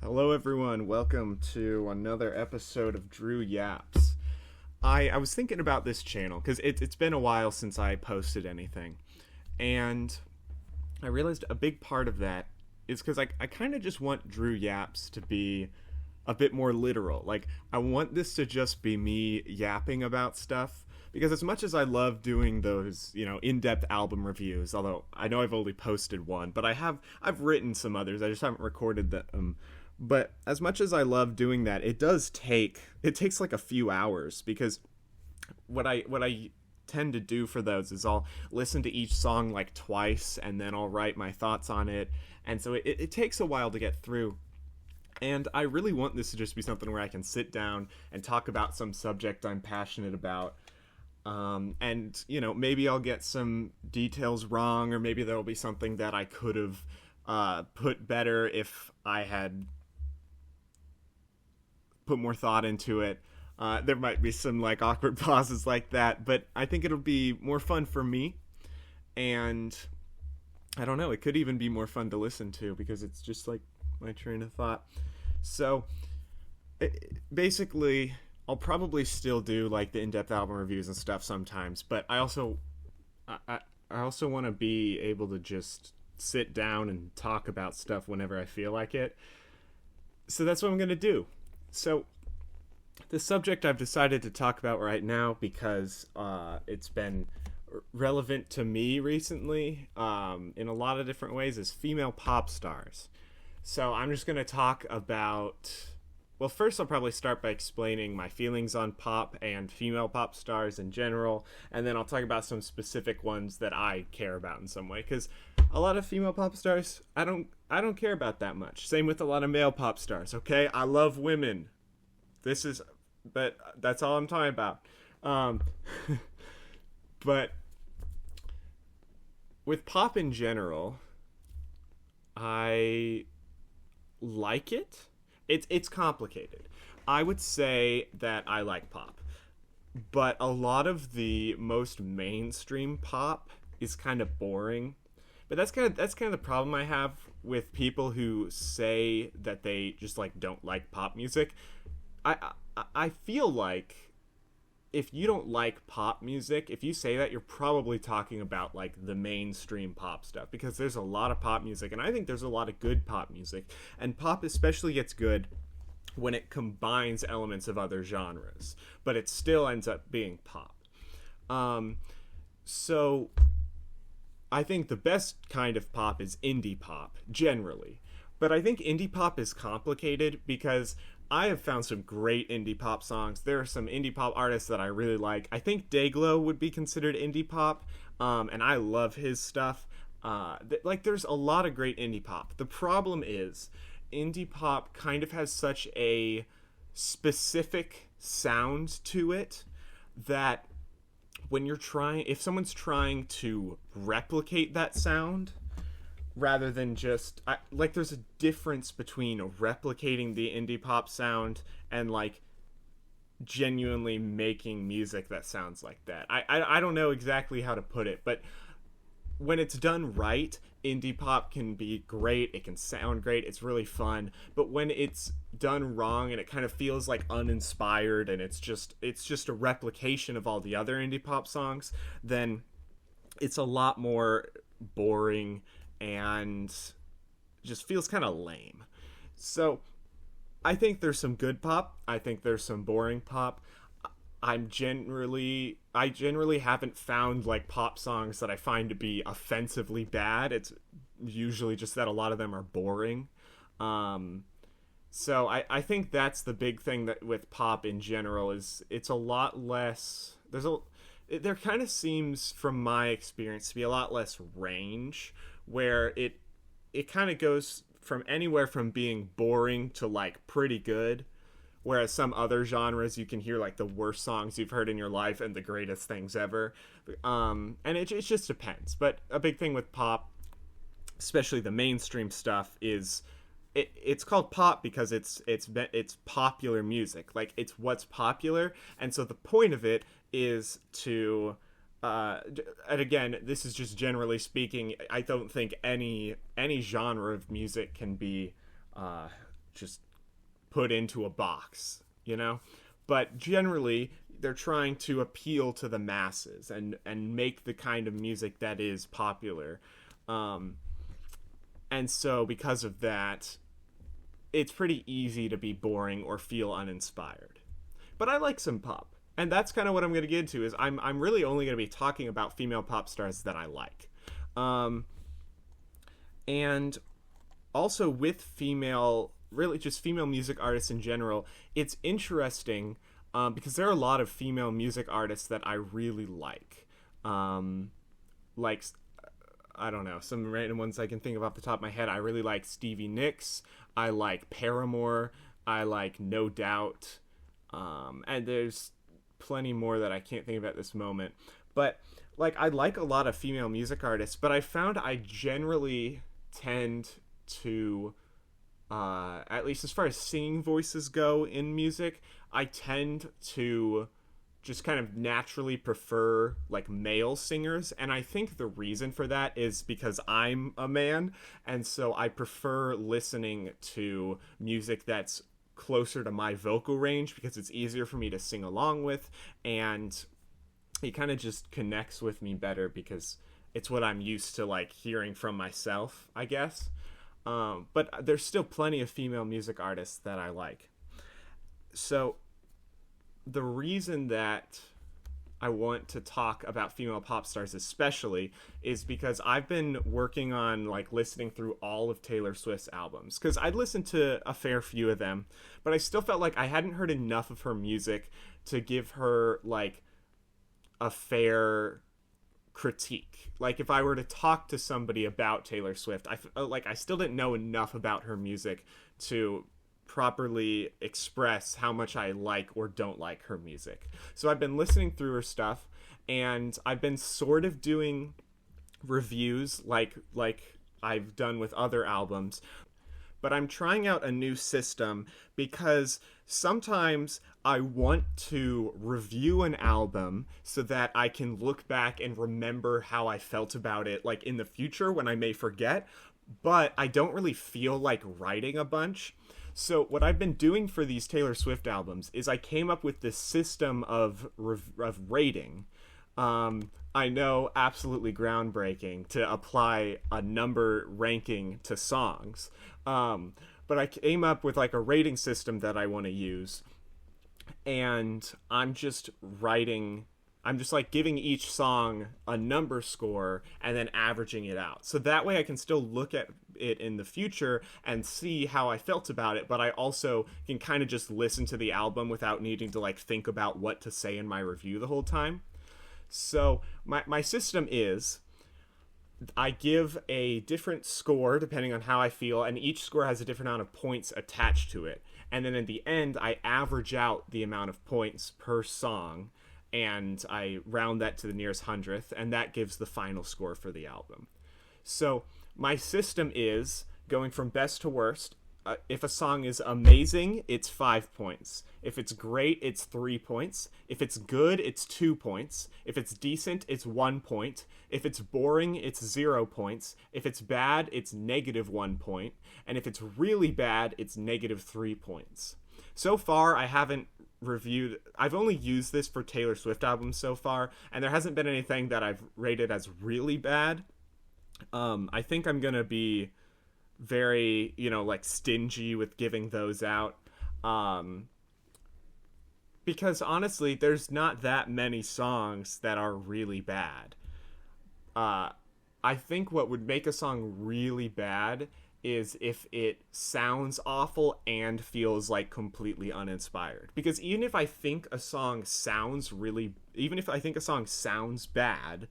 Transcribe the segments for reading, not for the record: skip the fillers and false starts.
Hello, everyone. Welcome to another episode of Drew Yaps. I was thinking about this channel because it's been a while since I posted anything. And I realized a big part of that is because I kind of just want Drew Yaps to be a bit more literal. Like, I want this to just be me yapping about stuff. Because as much as I love doing those, in-depth album reviews, although I know I've only posted one, but I've written some others. I just haven't recorded them. But as much as I love doing that, it takes like a few hours because what I tend to do for those is I'll listen to each song like twice and then I'll write my thoughts on it. And so it takes a while to get through. And I really want this to just be something where I can sit down and talk about some subject I'm passionate about. And maybe I'll get some details wrong, or maybe there'll be something that I could have put better if I had put more thought into it. There might be some like awkward pauses like that, but I think it'll be more fun for me. And I don't know, it could even be more fun to listen to because it's just like my train of thought. So basically, I'll probably still do like the in-depth album reviews and stuff sometimes, but I also want to be able to just sit down and talk about stuff whenever I feel like it. So that's what I'm going to do. So the subject I've decided to talk about right now because it's been relevant to me recently in a lot of different ways is female pop stars. So I'm just going to talk about... Well, first I'll probably start by explaining my feelings on pop and female pop stars in general, and then I'll talk about some specific ones that I care about in some way, because a lot of female pop stars I don't care about that much. Same with a lot of male pop stars, okay? I love women. But that's all I'm talking about. But with pop in general, I like it. It's complicated. I would say that I like pop, but a lot of the most mainstream pop is kind of boring. But that's kind of the problem I have with people who say that they just like don't like pop music. I feel like if you don't like pop music, if you say that, you're probably talking about like the mainstream pop stuff, because there's a lot of pop music, and I think there's a lot of good pop music, and pop especially gets good when it combines elements of other genres, but it still ends up being pop. So I think the best kind of pop is indie pop, generally. But I think indie pop is complicated because I have found some great indie pop songs. There are some indie pop artists that I really like. I think Dayglow would be considered indie pop, and I love his stuff. There's a lot of great indie pop. The problem is, indie pop kind of has such a specific sound to it that if someone's trying to replicate that sound, rather than just there's a difference between replicating the indie pop sound and like genuinely making music that sounds like that. I don't know exactly how to put it, but when it's done right, indie pop can be great, it can sound great, it's really fun. But when it's done wrong and it kind of feels like uninspired and it's just a replication of all the other indie pop songs, then it's a lot more boring and just feels kind of lame. So I think there's some good pop. I think there's some boring pop. I generally haven't found like pop songs that I find to be offensively bad. It's usually just that a lot of them are boring. So I think that's the big thing that with pop in general is it's a lot less. There kind of seems, from my experience, to be a lot less range, where it kind of goes from anywhere from being boring to like pretty good, whereas some other genres you can hear like the worst songs you've heard in your life and the greatest things ever. And it just depends. But a big thing with pop, especially the mainstream stuff, is it's called pop because it's popular music. Like, it's what's popular, and so the point of it is to and again, this is just generally speaking, I don't think any genre of music can be just put into a box, you know? But generally, they're trying to appeal to the masses and make the kind of music that is popular. And so because of that, it's pretty easy to be boring or feel uninspired. But I like some pop. And that's kind of what I'm going to get into, is I'm really only going to be talking about female pop stars that I like. And also with really just female music artists in general, it's interesting because there are a lot of female music artists that I really like. Like, I don't know, some random ones I can think of off the top of my head. I really like Stevie Nicks. I like Paramore. I like No Doubt. And there's plenty more that I can't think of at this moment. But, like, I like a lot of female music artists, but I found I generally tend to, at least as far as singing voices go in music, I tend to just kind of naturally prefer like male singers, and I think the reason for that is because I'm a man, and so I prefer listening to music that's closer to my vocal range because it's easier for me to sing along with, and it kind of just connects with me better because it's what I'm used to like hearing from myself, I guess. But there's still plenty of female music artists that I like. So the reason that I want to talk about female pop stars especially is because I've been working on like listening through all of Taylor Swift's albums, because I'd listened to a fair few of them, but I still felt like I hadn't heard enough of her music to give her like a fair critique. Like if I were to talk to somebody about Taylor Swift, I still didn't know enough about her music to properly express how much I like or don't like her music. So I've been listening through her stuff, and I've been sort of doing reviews like I've done with other albums, but I'm trying out a new system because sometimes I want to review an album so that I can look back and remember how I felt about it like in the future when I may forget, but I don't really feel like writing a bunch. So what I've been doing for these Taylor Swift albums is I came up with this system of rating. I know, absolutely groundbreaking to apply a number ranking to songs. But I came up with like a rating system that I want to use. And I'm just like giving each song a number score and then averaging it out. So that way I can still look at it in the future and see how I felt about it, but I also can kind of just listen to the album without needing to like think about what to say in my review the whole time. So my system is I give a different score depending on how I feel, and each score has a different amount of points attached to it. And then at the end, I average out the amount of points per song, and I round that to the nearest hundredth, and that gives the final score for the album. So my system is going from best to worst. If a song is amazing, it's 5 points. If it's great, it's 3 points. If it's good, it's 2 points. If it's decent, it's 1 point. If it's boring, it's 0 points. If it's bad, it's -1 point. And if it's really bad, it's -3 points. So far, I've only used this for Taylor Swift albums so far, and there hasn't been anything that I've rated as really bad. I think I'm gonna be very, like stingy with giving those out. Because honestly, there's not that many songs that are really bad. I think what would make a song really bad is if it sounds awful and feels like completely uninspired. Because even if I think a song sounds bad,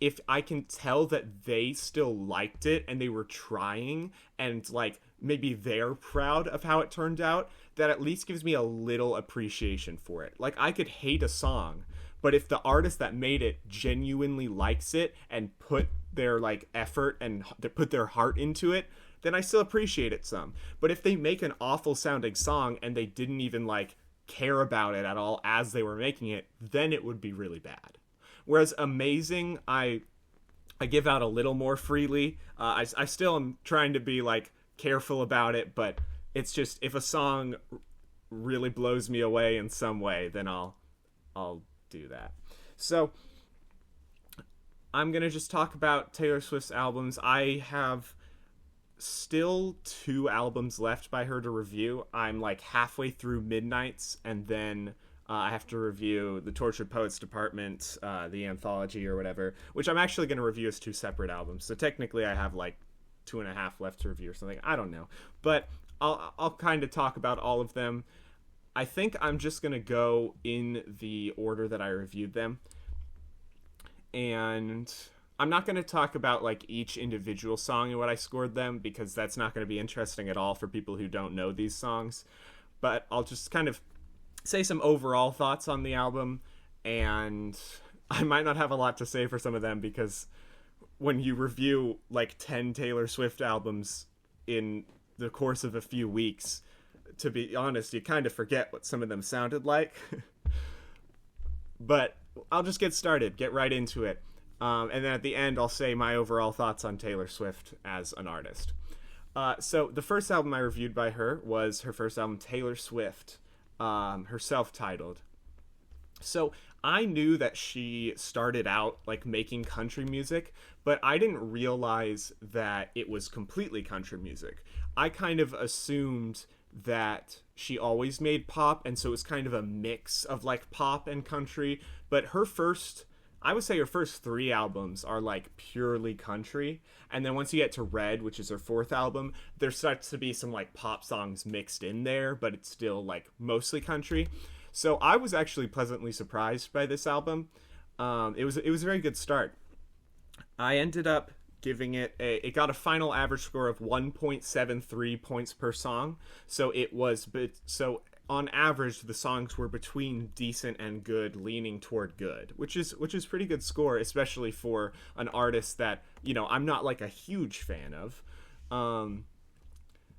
if I can tell that they still liked it and they were trying and like maybe they're proud of how it turned out, that at least gives me a little appreciation for it. Like I could hate a song, but if the artist that made it genuinely likes it and put their like effort and put their heart into it, then I still appreciate it some. But if they make an awful sounding song and they didn't even like care about it at all as they were making it, then it would be really bad. Whereas amazing, I give out a little more freely. I still am trying to be like careful about it, but It's just if a song really blows me away in some way, then I'll do that. So I'm gonna just talk about Taylor Swift's albums. I have still 2 albums left by her to review. I'm like halfway through Midnight's, and then I have to review the Tortured Poets Department, the anthology or whatever, which I'm actually going to review as 2 separate albums. So technically, I have like 2.5 left to review or something. I don't know, but I'll kind of talk about all of them. I think I'm just going to go in the order that I reviewed them, and I'm not going to talk about like each individual song and what I scored them, because that's not going to be interesting at all for people who don't know these songs. But I'll just kind of say some overall thoughts on the album, and I might not have a lot to say for some of them, because when you review like 10 Taylor Swift albums in the course of a few weeks, to be honest, you kind of forget what some of them sounded like. But I'll just get started, get right into it. And then at the end, I'll say my overall thoughts on Taylor Swift as an artist. So the first album I reviewed by her was her first album, Taylor Swift, her self-titled. So I knew that she started out like making country music, but I didn't realize that it was completely country music. I kind of assumed that she always made pop, and so it was kind of a mix of like pop and country. But I would say her first 3 albums are like purely country, and then once you get to Red, which is her 4th album, there starts to be some like pop songs mixed in there, but it's still like mostly country. So I was actually pleasantly surprised by this album. It was a very good start. I ended up giving it got a final average score of 1.73 points per song. So on average, the songs were between decent and good, leaning toward good, which is pretty good score, especially for an artist that, I'm not like a huge fan of.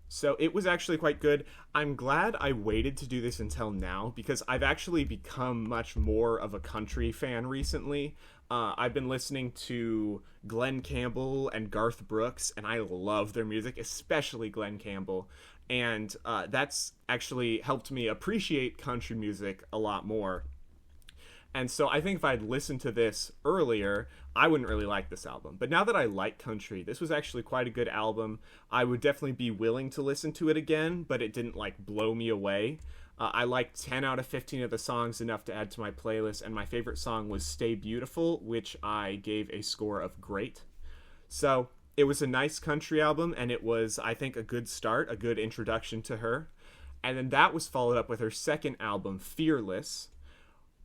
So it was actually quite good. I'm glad I waited to do this until now, because I've actually become much more of a country fan recently. I've been listening to Glenn Campbell and Garth Brooks, and I love their music, especially Glenn Campbell. And that's actually helped me appreciate country music a lot more. And so I think if I'd listened to this earlier, I wouldn't really like this album. But now that I like country, this was actually quite a good album. I would definitely be willing to listen to it again, but it didn't like blow me away. I liked 10 out of 15 of the songs enough to add to my playlist, and my favorite song was Stay Beautiful, which I gave a score of great. So it was a nice country album, and it was, I think, a good start, a good introduction to her. And then that was followed up with her second album, Fearless,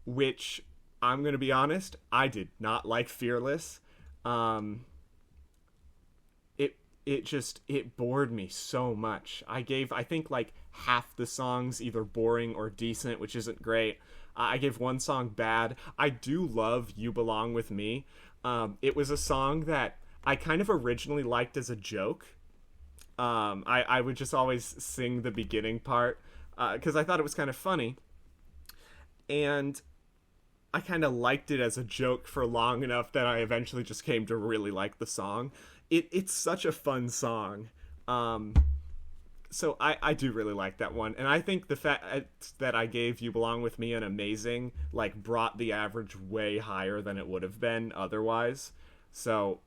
which, I'm going to be honest, I did not like Fearless. It bored me so much. I think like half the songs either boring or decent, which isn't great. I gave one song bad. I do love You Belong With Me. It was a song that I kind of originally liked as a joke. I would just always sing the beginning part because I thought it was kind of funny. And I kind of liked it as a joke for long enough that I eventually just came to really like the song. It's such a fun song. So I do really like that one. And I think the fact that I gave You Belong With Me an amazing, like, brought the average way higher than it would have been otherwise. So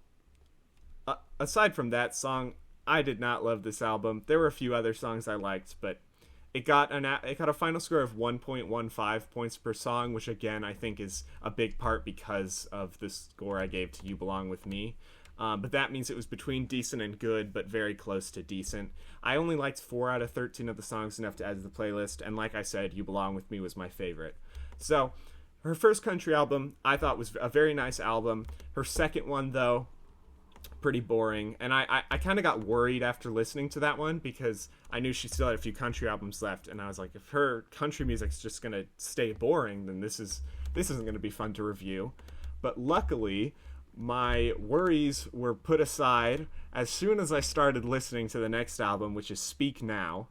aside from that song, I did not love this album. There were a few other songs I liked, but it got a final score of 1.15 points per song, which again I think is a big part because of the score I gave to You Belong With Me. But that means it was between decent and good, but very close to decent. I only liked 4 out of 13 of the songs enough to add to the playlist, and like I said, You Belong With Me was my favorite. So her first country album I thought was a very nice album. Her second one, though, pretty boring, and I kind of got worried after listening to that one, because I knew she still had a few country albums left, and I was like, if her country music's just gonna stay boring, then this isn't gonna be fun to review. But luckily, my worries were put aside as soon as I started listening to the next album, which is Speak Now.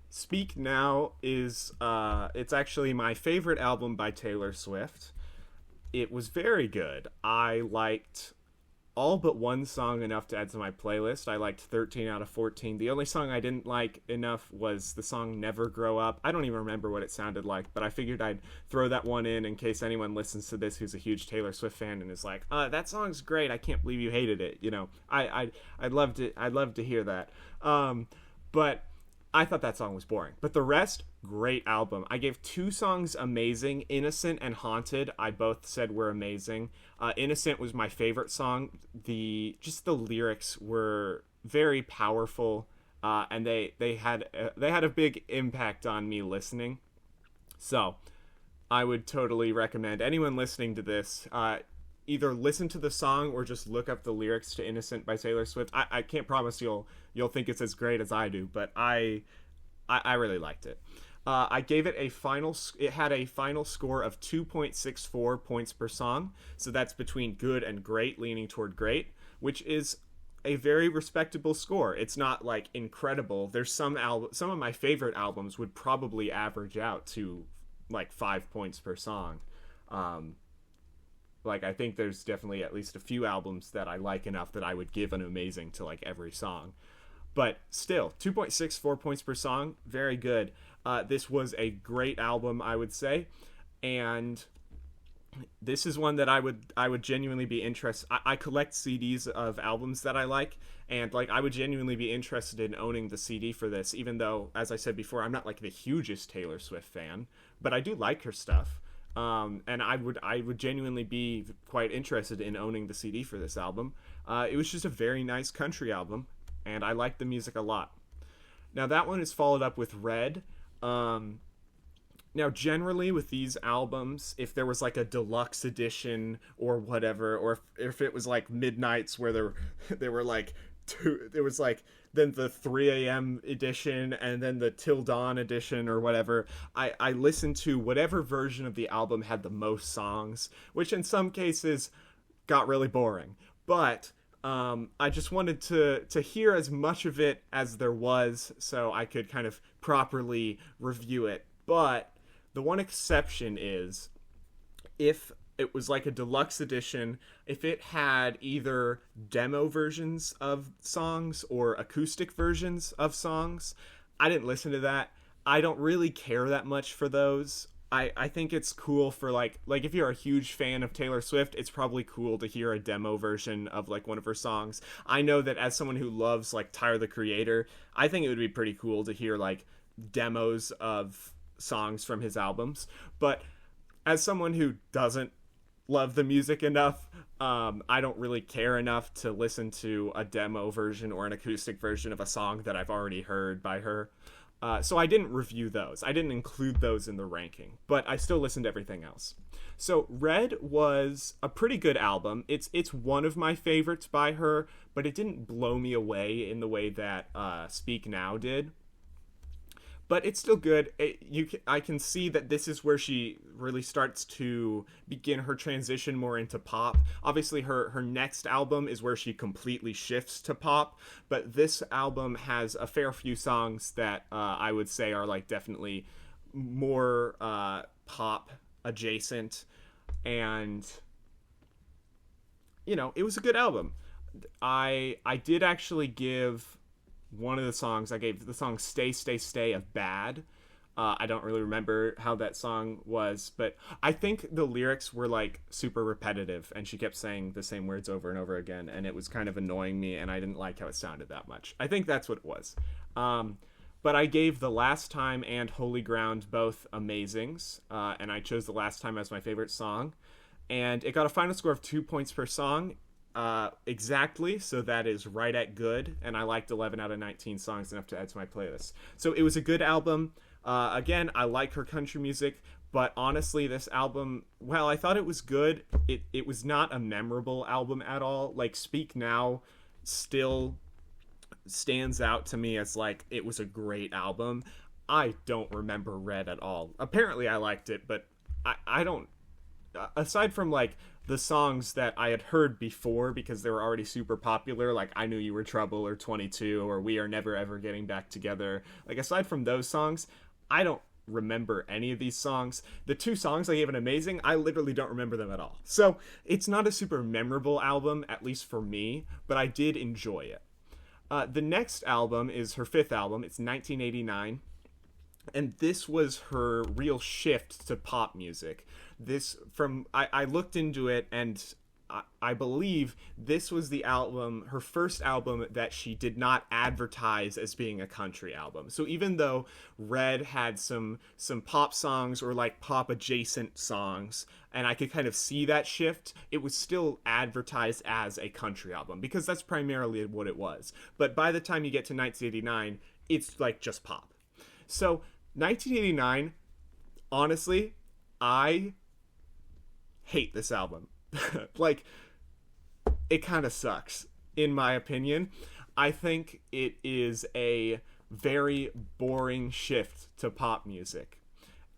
Speak Now is it's actually my favorite album by Taylor Swift. It was very good. I liked all but one song enough to add to my playlist. I liked 13 out of 14. The only song I didn't like enough was the song Never Grow Up. I don't even remember what it sounded like, but I figured I'd throw that one in case anyone listens to this who's a huge Taylor Swift fan and is like, that song's great. I can't believe you hated it. You know, I'd love to hear that. But I thought that song was boring. But the rest, great album. I gave two songs amazing. Innocent and Haunted, I both said were amazing. Innocent was my favorite song. The lyrics were very powerful, and they had a big impact on me listening. So I would totally recommend anyone listening to this either listen to the song or just look up the lyrics to Innocent by Taylor Swift. I can't promise you'll think it's as great as I do, but I really liked it. I gave it it had a final score of 2.64 points per song. So that's between good and great, leaning toward great, which is a very respectable score. It's not like incredible. There's some of my favorite albums would probably average out to like 5 points per song. Like, I think there's definitely at least a few albums that I like enough that I would give an amazing to, like, every song. But still, 2.64 points per song, very good. This was a great album, I would say. And this is one that I would genuinely be interested. I collect CDs of albums that I like, and, like, I would genuinely be interested in owning the CD for this, even though, as I said before, I'm not, like, the hugest Taylor Swift fan. But I do like her stuff. And I would genuinely be quite interested in owning the CD for this album. It was just a very nice country album, and I liked the music a lot. Now that one is followed up with Red. Now generally with these albums, if there was like a deluxe edition or whatever, or if it was like Midnights where there were like there was like then the 3 a.m. edition and then the Till Dawn edition or whatever, I listened to whatever version of the album had the most songs, which in some cases got really boring. But I just wanted to hear as much of it as there was so I could kind of properly review it. But the one exception is if it was like a deluxe edition, if it had either demo versions of songs or acoustic versions of songs. I didn't listen to that. I don't really care that much for those. I think it's cool for like if you're a huge fan of Taylor Swift, it's probably cool to hear a demo version of like one of her songs. I know that as someone who loves like Tyler the Creator, I think it would be pretty cool to hear like demos of songs from his albums. But as someone who doesn't love the music enough, I don't really care enough to listen to a demo version or an acoustic version of a song that I've already heard by her. So I didn't review those. I didn't include those in the ranking, but I still listened to everything else. So Red was a pretty good album. It's one of my favorites by her, but it didn't blow me away in the way that Speak Now did. But it's still good. I can see that this is where she really starts to begin her transition more into pop. Obviously, her next album is where she completely shifts to pop. But this album has a fair few songs that I would say are like definitely more pop adjacent. And, you know, it was a good album. I did actually give one of the songs, I gave the song Stay, Stay, Stay of Bad. I don't really remember how that song was, but I think the lyrics were like super repetitive and she kept saying the same words over and over again, and it was kind of annoying me and I didn't like how it sounded that much. I think that's what it was. But I gave The Last Time and Holy Ground both amazings, and I chose The Last Time as my favorite song, and it got a final score of 2 points per song. Exactly, so that is right at good, and I liked 11 out of 19 songs enough to add to my playlist. So it was a good album. Again, I like her country music, but honestly, this album, well, I thought it was good. It was not a memorable album at all. Like, Speak Now still stands out to me as like it was a great album. I don't remember Red at all. Apparently I liked it, but I don't, aside from like the songs that I had heard before because they were already super popular, like I Knew You Were Trouble or 22 or We Are Never Ever Getting Back Together, like aside from those songs, I don't remember any of these songs. The two songs I gave an amazing, I literally don't remember them at all. So it's not a super memorable album, at least for me, but I did enjoy it. The next album is her fifth album. It's 1989. And this was her real shift to pop music. I looked into it, and I believe this was the album, her first album that she did not advertise as being a country album. So even though Red had some pop songs or like pop adjacent songs, and I could kind of see that shift, it was still advertised as a country album because that's primarily what it was. But by the time you get to 1989, it's like just pop. So 1989, honestly, I hate this album. Like, it kind of sucks, in my opinion. I think it is a very boring shift to pop music.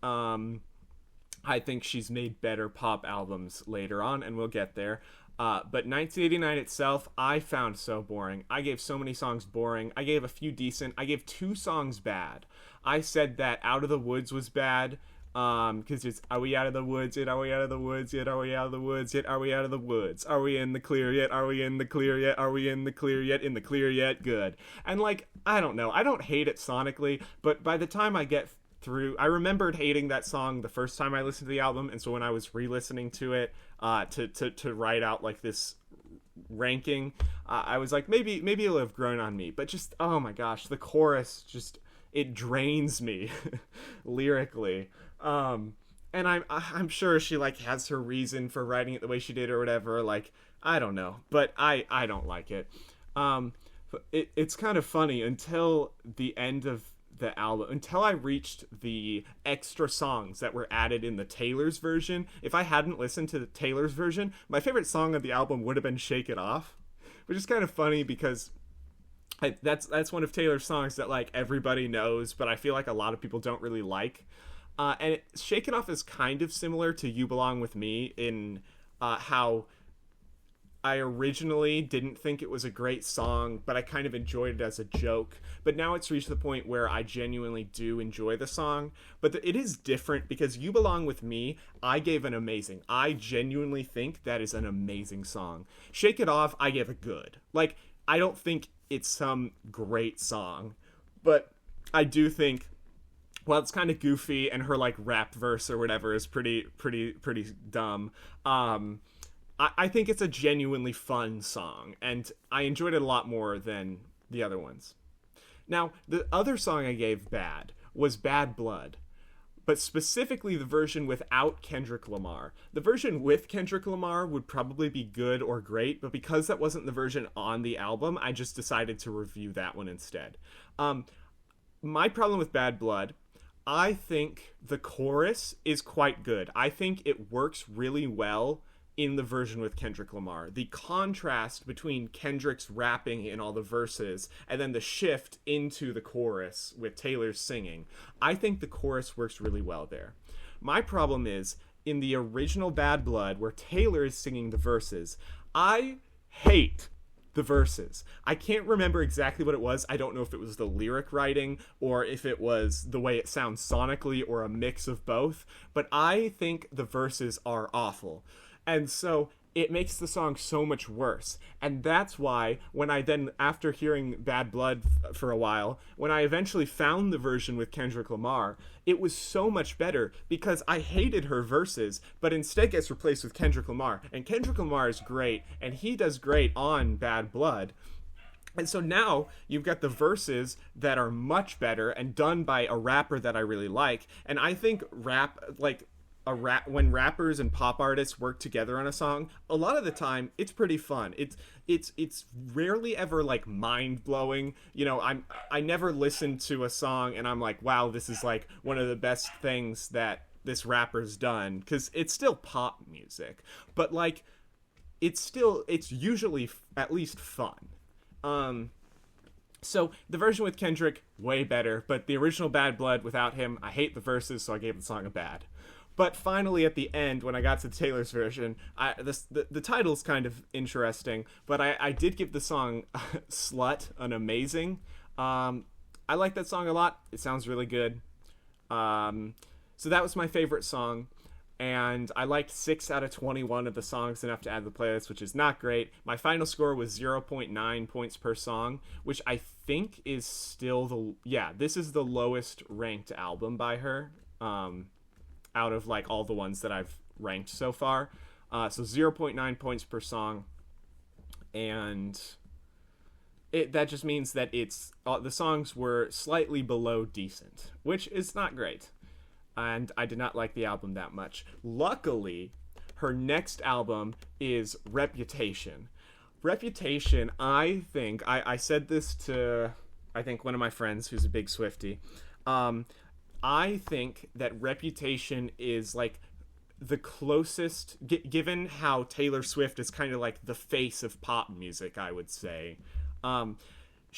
I think she's made better pop albums later on, and we'll get there. But 1989 itself, I found so boring. I gave so many songs boring. I gave a few decent. I gave 2 songs bad. I said that Out of the Woods was bad. Because it's, are we out of the woods yet? Are we out of the woods yet? Are we out of the woods yet? Are we out of the woods? Are we in the clear yet? Are we in the clear yet? Are we in the clear yet? In the clear yet? Good. And like, I don't know. I don't hate it sonically, but by the time I get through, I remembered hating that song the first time I listened to the album, and so when I was re-listening to it, to write out like this ranking, I was like, maybe it'll have grown on me. But just, oh my gosh, the chorus just, it drains me lyrically. And I'm sure she like has her reason for writing it the way she did or whatever. Like, I don't know, but I don't like it. It's kind of funny until the end of the album, until I reached the extra songs that were added in the Taylor's version. If I hadn't listened to the Taylor's version, my favorite song of the album would have been Shake It Off, which is kind of funny because that's one of Taylor's songs that like everybody knows, but I feel like a lot of people don't really like. And Shake It Off is kind of similar to You Belong With Me in how I originally didn't think it was a great song, but I kind of enjoyed it as a joke. But now it's reached the point where I genuinely do enjoy the song. But it is different because You Belong With Me, I gave an amazing. I genuinely think that is an amazing song. Shake It Off, I gave a good. Like, I don't think it's some great song, but I do think, well, it's kind of goofy, and her like rap verse or whatever is pretty dumb. I think it's a genuinely fun song, and I enjoyed it a lot more than the other ones. Now, the other song I gave bad was Bad Blood, but specifically the version without Kendrick Lamar. The version with Kendrick Lamar would probably be good or great, but because that wasn't the version on the album, I just decided to review that one instead. My problem with Bad Blood, I think the chorus is quite good. I think it works really well in the version with Kendrick Lamar. The contrast between Kendrick's rapping in all the verses and then the shift into the chorus with Taylor's singing, I think the chorus works really well there. My problem is, in the original Bad Blood, where Taylor is singing the verses, I hate the verses. I can't remember exactly what it was. I don't know if it was the lyric writing or if it was the way it sounds sonically or a mix of both, but I think the verses are awful. And so it makes the song so much worse. And that's why when I then, after hearing Bad Blood for a while, when I eventually found the version with Kendrick Lamar, it was so much better because I hated her verses, but instead gets replaced with Kendrick Lamar. And Kendrick Lamar is great, and he does great on Bad Blood. And so now you've got the verses that are much better and done by a rapper that I really like. And I think when rappers and pop artists work together on a song, a lot of the time it's pretty fun. It's rarely ever like mind blowing. You know, I never listen to a song and I'm like, wow, this is like one of the best things that this rapper's done, because it's still pop music, but like it's usually at least fun. So the version with Kendrick, way better, but the original Bad Blood without him, I hate the verses, so I gave the song a bad. But finally, at the end, when I got to Taylor's version, the title's kind of interesting, but I did give the song Slut an amazing. I like that song a lot. It sounds really good. Um, so that was my favorite song. And I liked 6 out of 21 of the songs enough to add to the playlist, which is not great. My final score was 0.9 points per song, which I think is still this is the lowest ranked album by her, out of like all the ones that I've ranked so far. So 0.9 points per song, and that just means that the songs were slightly below decent, which is not great. And I did not like the album that much. Luckily, her next album is Reputation. Reputation, I think, I said this to, I think, one of my friends who's a big Swiftie. I think that Reputation is like the closest, given how Taylor Swift is kind of like the face of pop music, I would say.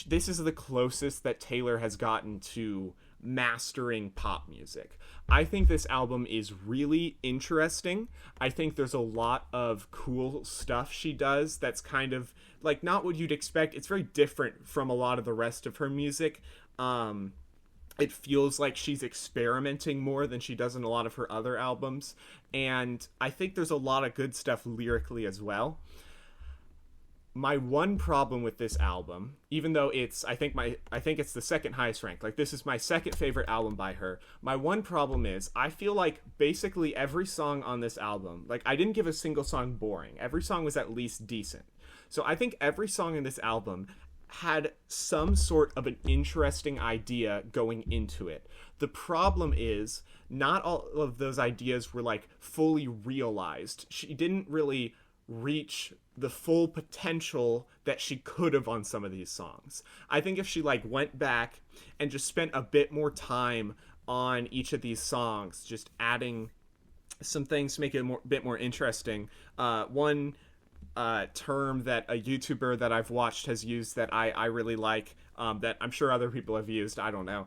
This is the closest that Taylor has gotten to mastering pop music. I think this album is really interesting. I think there's a lot of cool stuff she does that's kind of like not what you'd expect. It's very different from a lot of the rest of her music. It feels like she's experimenting more than she does in a lot of her other albums, and I think there's a lot of good stuff lyrically as well. My one problem with this album, even though I think it's the second highest ranked, like this is my second favorite album by her. My one problem is I feel like basically every song on this album, like I didn't give a single song boring. Every song was at least decent. So I think every song in this album had some sort of an interesting idea going into it. The problem is not all of those ideas were like fully realized. She didn't really reach the full potential that she could have on some of these songs. I think if she like went back and just spent a bit more time on each of these songs, just adding some things to make it a bit more interesting. One term that a YouTuber that I've watched has used that I really like, that I'm sure other people have used, I don't know.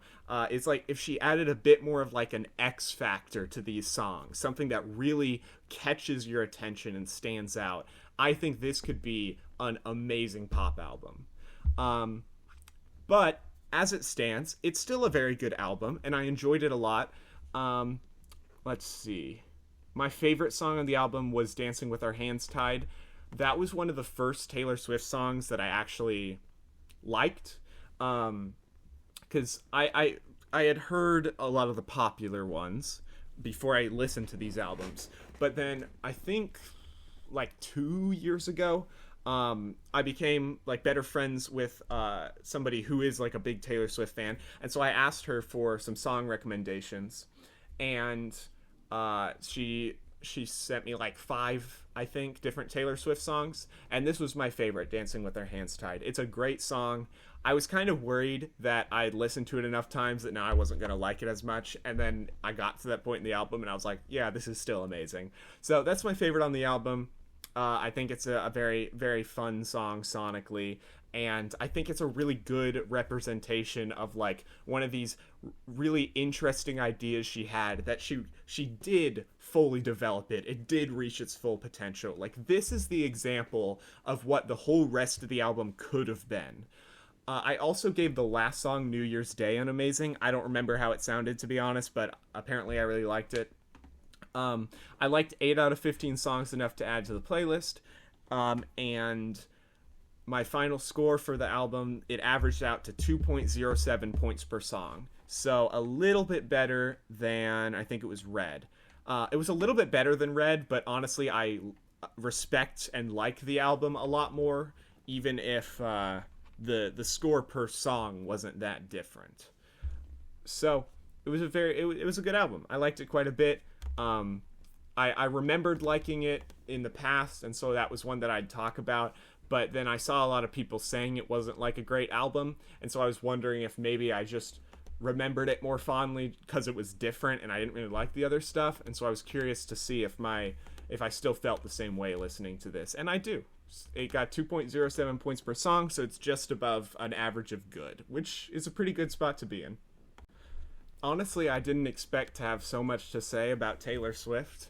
It's like if she added a bit more of like an X factor to these songs, something that really catches your attention and stands out. I think this could be an amazing pop album. But as it stands, it's still a very good album, and I enjoyed it a lot. Let's see. My favorite song on the album was Dancing with Our Hands Tied. That was one of the first Taylor Swift songs that I actually liked. Because I had heard a lot of the popular ones before I listened to these albums. But then I think like 2 years ago, I became like better friends with somebody who is like a big Taylor Swift fan. And so I asked her for some song recommendations. And she sent me like 5, I think, different Taylor Swift songs, and this was my favorite, Dancing with Our Hands Tied. It's a great song. I was kind of worried that I'd listened to it enough times that now I wasn't going to like it as much, and then I got to that point in the album and I was like, yeah, this is still amazing. So that's my favorite on the album. I think it's a very, very fun song sonically, and I think it's a really good representation of like one of these really interesting ideas she had that she did fully develop it. It did reach its full potential. Like this is the example of what the whole rest of the album could have been. I also gave the last song, New Year's Day, an amazing. I don't remember how it sounded, to be honest, but apparently I really liked it. I liked 8 out of 15 songs enough to add to the playlist. And my final score for the album, it averaged out to 2.07 points per song. So a little bit better than, I think it was Red. It was a little bit better than Red, but honestly, I respect and like the album a lot more, even if the score per song wasn't that different. So it was it was a good album. I liked it quite a bit. I remembered liking it in the past, and so that was one that I'd talk about. But then I saw a lot of people saying it wasn't like a great album, and so I was wondering if maybe I just remembered it more fondly because it was different and I didn't really like the other stuff. And so I was curious to see if I still felt the same way listening to this, and I do. It got 2.07 points per song, so it's just above an average of good, which is a pretty good spot to be in. Honestly, I didn't expect to have so much to say about Taylor Swift.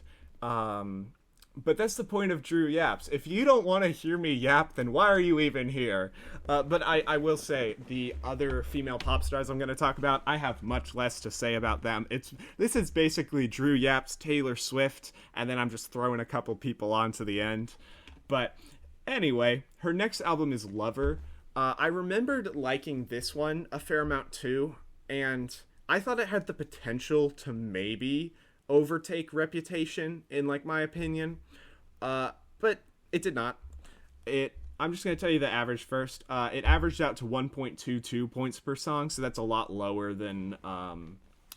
But that's the point of Drew Yaps. If you don't want to hear me yap, then why are you even here? But I will say, the other female pop stars I'm going to talk about, I have much less to say about them. This is basically Drew Yaps, Taylor Swift, and then I'm just throwing a couple people on to the end. But anyway, her next album is Lover. I remembered liking this one a fair amount too, and I thought it had the potential to maybe overtake Reputation in like my opinion, but it did not. I'm just going to tell you the average first. It averaged out to 1.22 points per song, so that's a lot lower than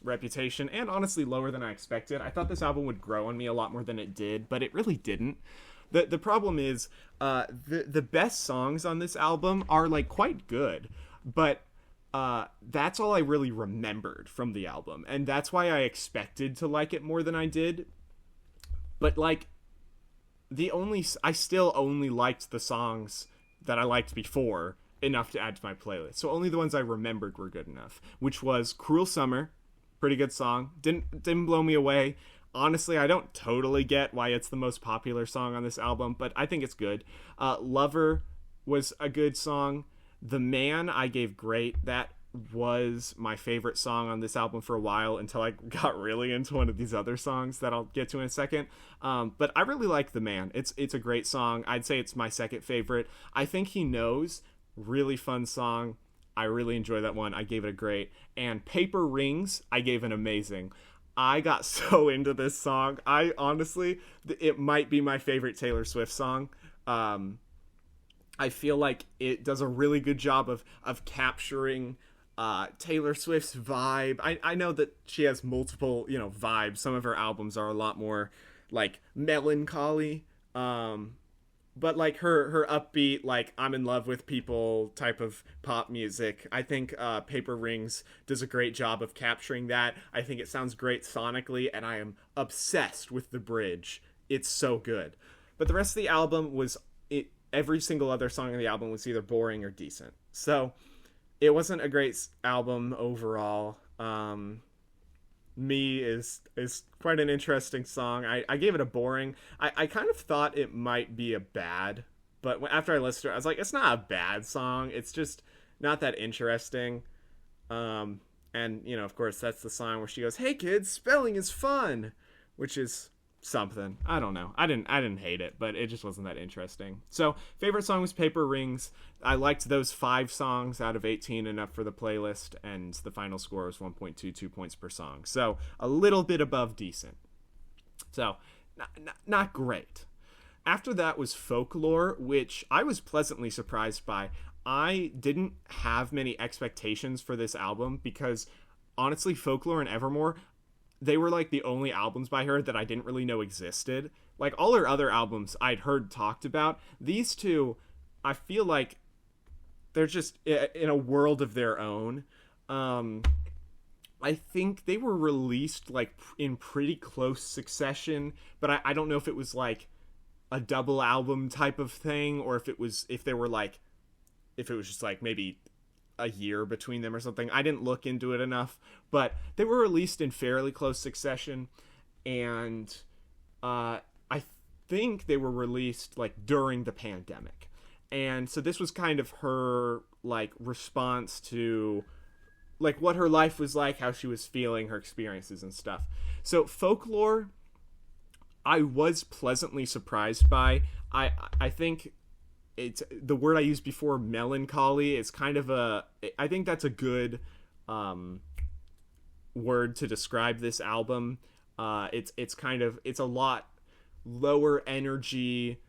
Reputation, and honestly lower than I expected. I thought this album would grow on me a lot more than it did, but it really didn't. The problem is the best songs on this album are like quite good, but that's all I really remembered from the album, and that's why I expected to like it more than I did. But like, I still only liked the songs that I liked before enough to add to my playlist. So only the ones I remembered were good enough, which was Cruel Summer, pretty good song. Didn't blow me away. Honestly, I don't totally get why it's the most popular song on this album, but I think it's good. Lover was a good song. The Man I gave great. That was my favorite song on this album for a while until I got really into one of these other songs that I'll get to in a second. But I really like The Man. It's a great song. I'd say it's my second favorite. I Think He Knows, really fun song. I really enjoy that one. I gave it a great. And Paper Rings, I gave an amazing. I got so into this song. I honestly, it might be my favorite Taylor Swift song. I feel like it does a really good job of capturing Taylor Swift's vibe. I know that she has multiple, vibes. Some of her albums are a lot more like melancholy. But like her upbeat, like I'm in love with people type of pop music. I think Paper Rings does a great job of capturing that. I think it sounds great sonically, and I am obsessed with the bridge. It's so good. But the rest of the album was every single other song on the album was either boring or decent. So it wasn't a great album overall. Me is quite an interesting song. I gave it a boring. I kind of thought it might be a bad, but after I listened to it, I was like, it's not a bad song. It's just not that interesting. And of course, that's the song where she goes, "Hey kids, spelling is fun," which is something. I don't know. I didn't hate it, but it just wasn't that interesting. So favorite song was Paper Rings. I liked those 5 songs out of 18 enough for the playlist, and the final score was 1.22 points per song. So a little bit above decent. So not great. After that was Folklore, which I was pleasantly surprised by. I didn't have many expectations for this album because honestly, Folklore and Evermore, they were like the only albums by her that I didn't really know existed. Like all her other albums I'd heard talked about. These two, I feel like they're just in a world of their own. I think they were released like in pretty close succession, but I don't know if it was like a double album type of thing, or if it was just like maybe a year between them or something. I didn't look into it enough, but they were released in fairly close succession, and I think they were released like during the pandemic. And so this was kind of her like response to like what her life was like, how she was feeling, her experiences and stuff. So Folklore, I was pleasantly surprised by. I think it's the word I used before, melancholy. It's kind of I think that's a good word to describe this album. It's a lot lower energy.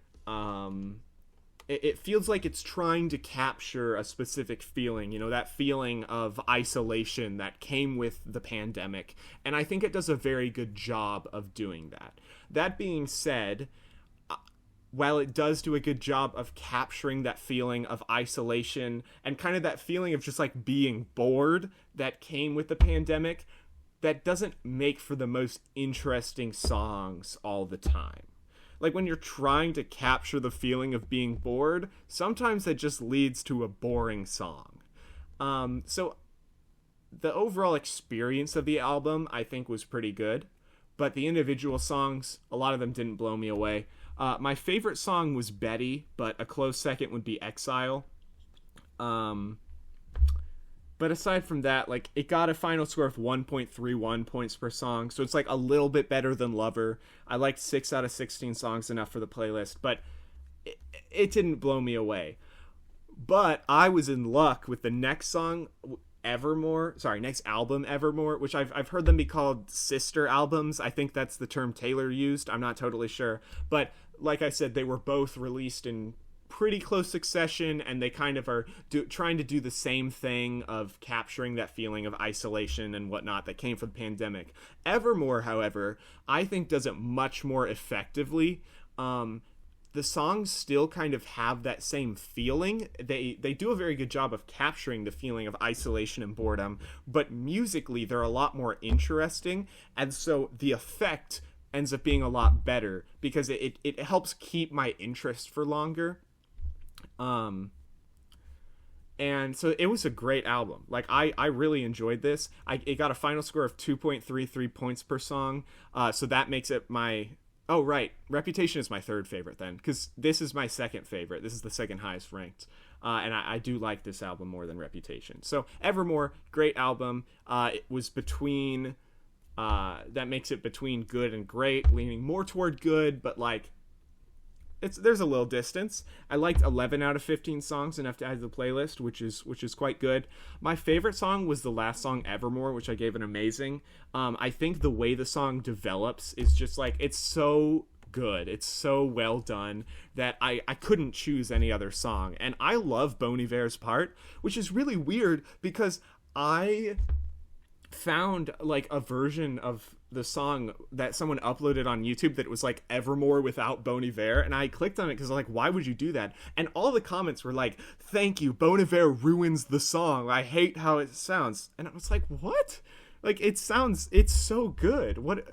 It feels like it's trying to capture a specific feeling, that feeling of isolation that came with the pandemic. And I think it does a very good job of doing that. That being said, while it does do a good job of capturing that feeling of isolation and kind of that feeling of just like being bored that came with the pandemic, that doesn't make for the most interesting songs all the time. Like when you're trying to capture the feeling of being bored, sometimes that just leads to a boring song. So the overall experience of the album, I think, was pretty good. but the individual songs, a lot of them didn't blow me away. My favorite song was Betty, but a close second would be Exile. But aside from that, like, it got a final score of 1.31 points per song, so it's like a little bit better than Lover. I liked 6 out of 16 songs enough for the playlist, but it didn't blow me away. But I was in luck with the next song, next album, Evermore, which I've heard them be called sister albums. I think that's the term Taylor used. I'm not totally sure. But like I said, they were both released in pretty close succession, and they kind of are trying to do the same thing of capturing that feeling of isolation and whatnot that came from the pandemic. Evermore, however, I think does it much more effectively. The songs still kind of have that same feeling. They do a very good job of capturing the feeling of isolation and boredom, but musically they're a lot more interesting, and so the effect ends up being a lot better because it helps keep my interest for longer. And so it was a great album. Like, I really enjoyed this. It got a final score of 2.33 points per song. So that makes it my... Oh, right. Reputation is my third favorite then, because this is my second favorite. This is the second highest ranked. And I do like this album more than Reputation. So Evermore, great album. It was between... that makes it between good and great, leaning more toward good, but like... there's a little distance. I liked 11 out of 15 songs enough to add to the playlist, which is quite good. My favorite song was the last song, Evermore, which I gave an amazing. I think the way the song develops is just like, it's so good. It's so well done that I couldn't choose any other song. And I love Bon Iver's part, which is really weird because I found like a version of the song that someone uploaded on YouTube that was like Evermore without Bon Iver, and I clicked on it because like, why would you do that? And all the comments were like, thank you, Bon Iver ruins the song, I hate how it sounds. And I was like, what? Like, it's so good. What,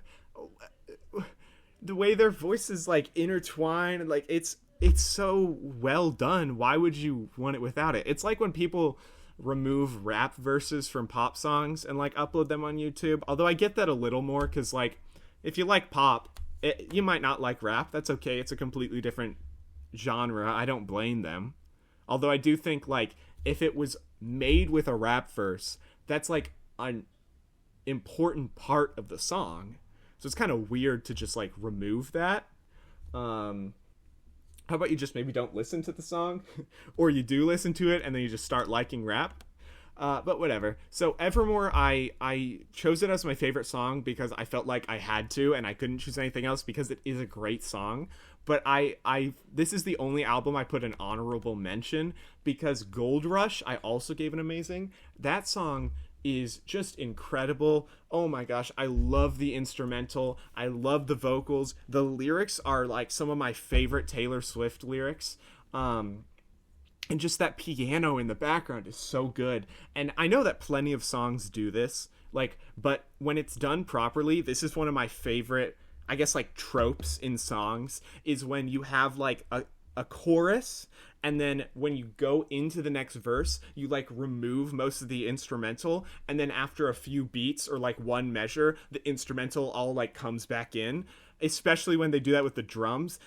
the way their voices like intertwine, and like it's so well done. Why would you want it without it? It's like when people remove rap verses from pop songs and like upload them on YouTube. Although I get that a little more because like, if you like pop, you might not like rap. That's okay. It's a completely different genre. I don't blame them. Although I do think like, if it was made with a rap verse, that's like an important part of the song. So it's kind of weird to just like remove that. How about you just maybe don't listen to the song? Or you do listen to it and then you just start liking rap? But whatever. So Evermore, I chose it as my favorite song because I felt like I had to, and I couldn't choose anything else because it is a great song. But this is the only album I put an honorable mention because Gold Rush, I also gave an amazing. That song is just incredible. Oh my gosh, I love the instrumental. I love the vocals. The lyrics are like some of my favorite Taylor Swift lyrics. And just that piano in the background is so good. And I know that plenty of songs do this, like, but when it's done properly, this is one of my favorite, I guess, like, tropes in songs, is when you have like a chorus, and then when you go into the next verse, you like remove most of the instrumental, and then after a few beats or like one measure, the instrumental all like comes back in. Especially when they do that with the drums,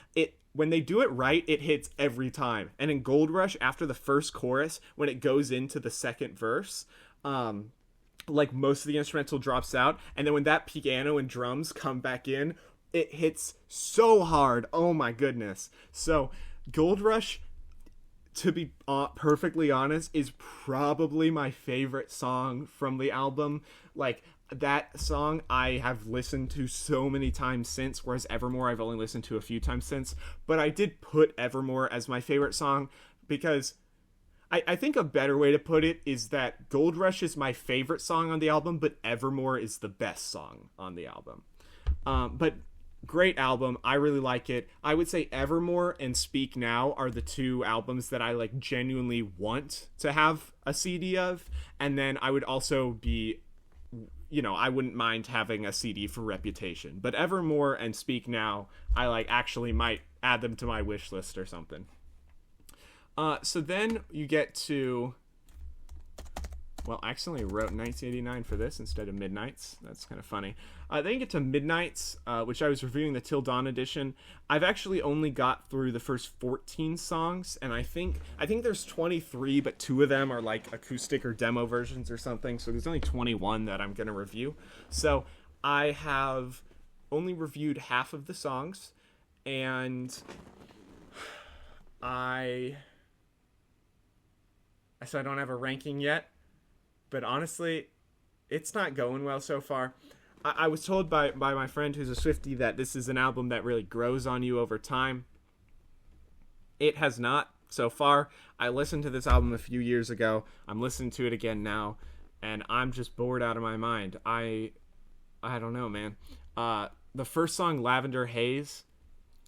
when they do it right, it hits every time. And in Gold Rush, after the first chorus, when it goes into the second verse, like most of the instrumental drops out, and then when that piano and drums come back in, it hits so hard. Oh my goodness. So Gold Rush, to be perfectly honest, is probably my favorite song from the album. Like, that song I have listened to so many times since, whereas Evermore I've only listened to a few times since. But I did put Evermore as my favorite song because I think a better way to put it is that Gold Rush is my favorite song on the album, but Evermore is the best song on the album. But great album. I really like it. I would say Evermore and Speak Now are the two albums that I like genuinely want to have a CD of. And then I would also be, I wouldn't mind having a CD for Reputation. But Evermore and Speak Now, I like actually might add them to my wish list or something. So then you get to Well, I accidentally wrote 1989 for this instead of Midnights. That's kind of funny. Then you get to Midnights, which I was reviewing the Till Dawn edition. I've actually only got through the first 14 songs, and I think there's 23, but 2 of them are like acoustic or demo versions or something. So there's only 21 that I'm gonna review. So I have only reviewed half of the songs, and so I don't have a ranking yet. But honestly, it's not going well so far. I was told by my friend who's a Swiftie that this is an album that really grows on you over time. It has not so far. I listened to this album a few years ago. I'm listening to it again now, and I'm just bored out of my mind. I don't know, man. The first song, Lavender Haze,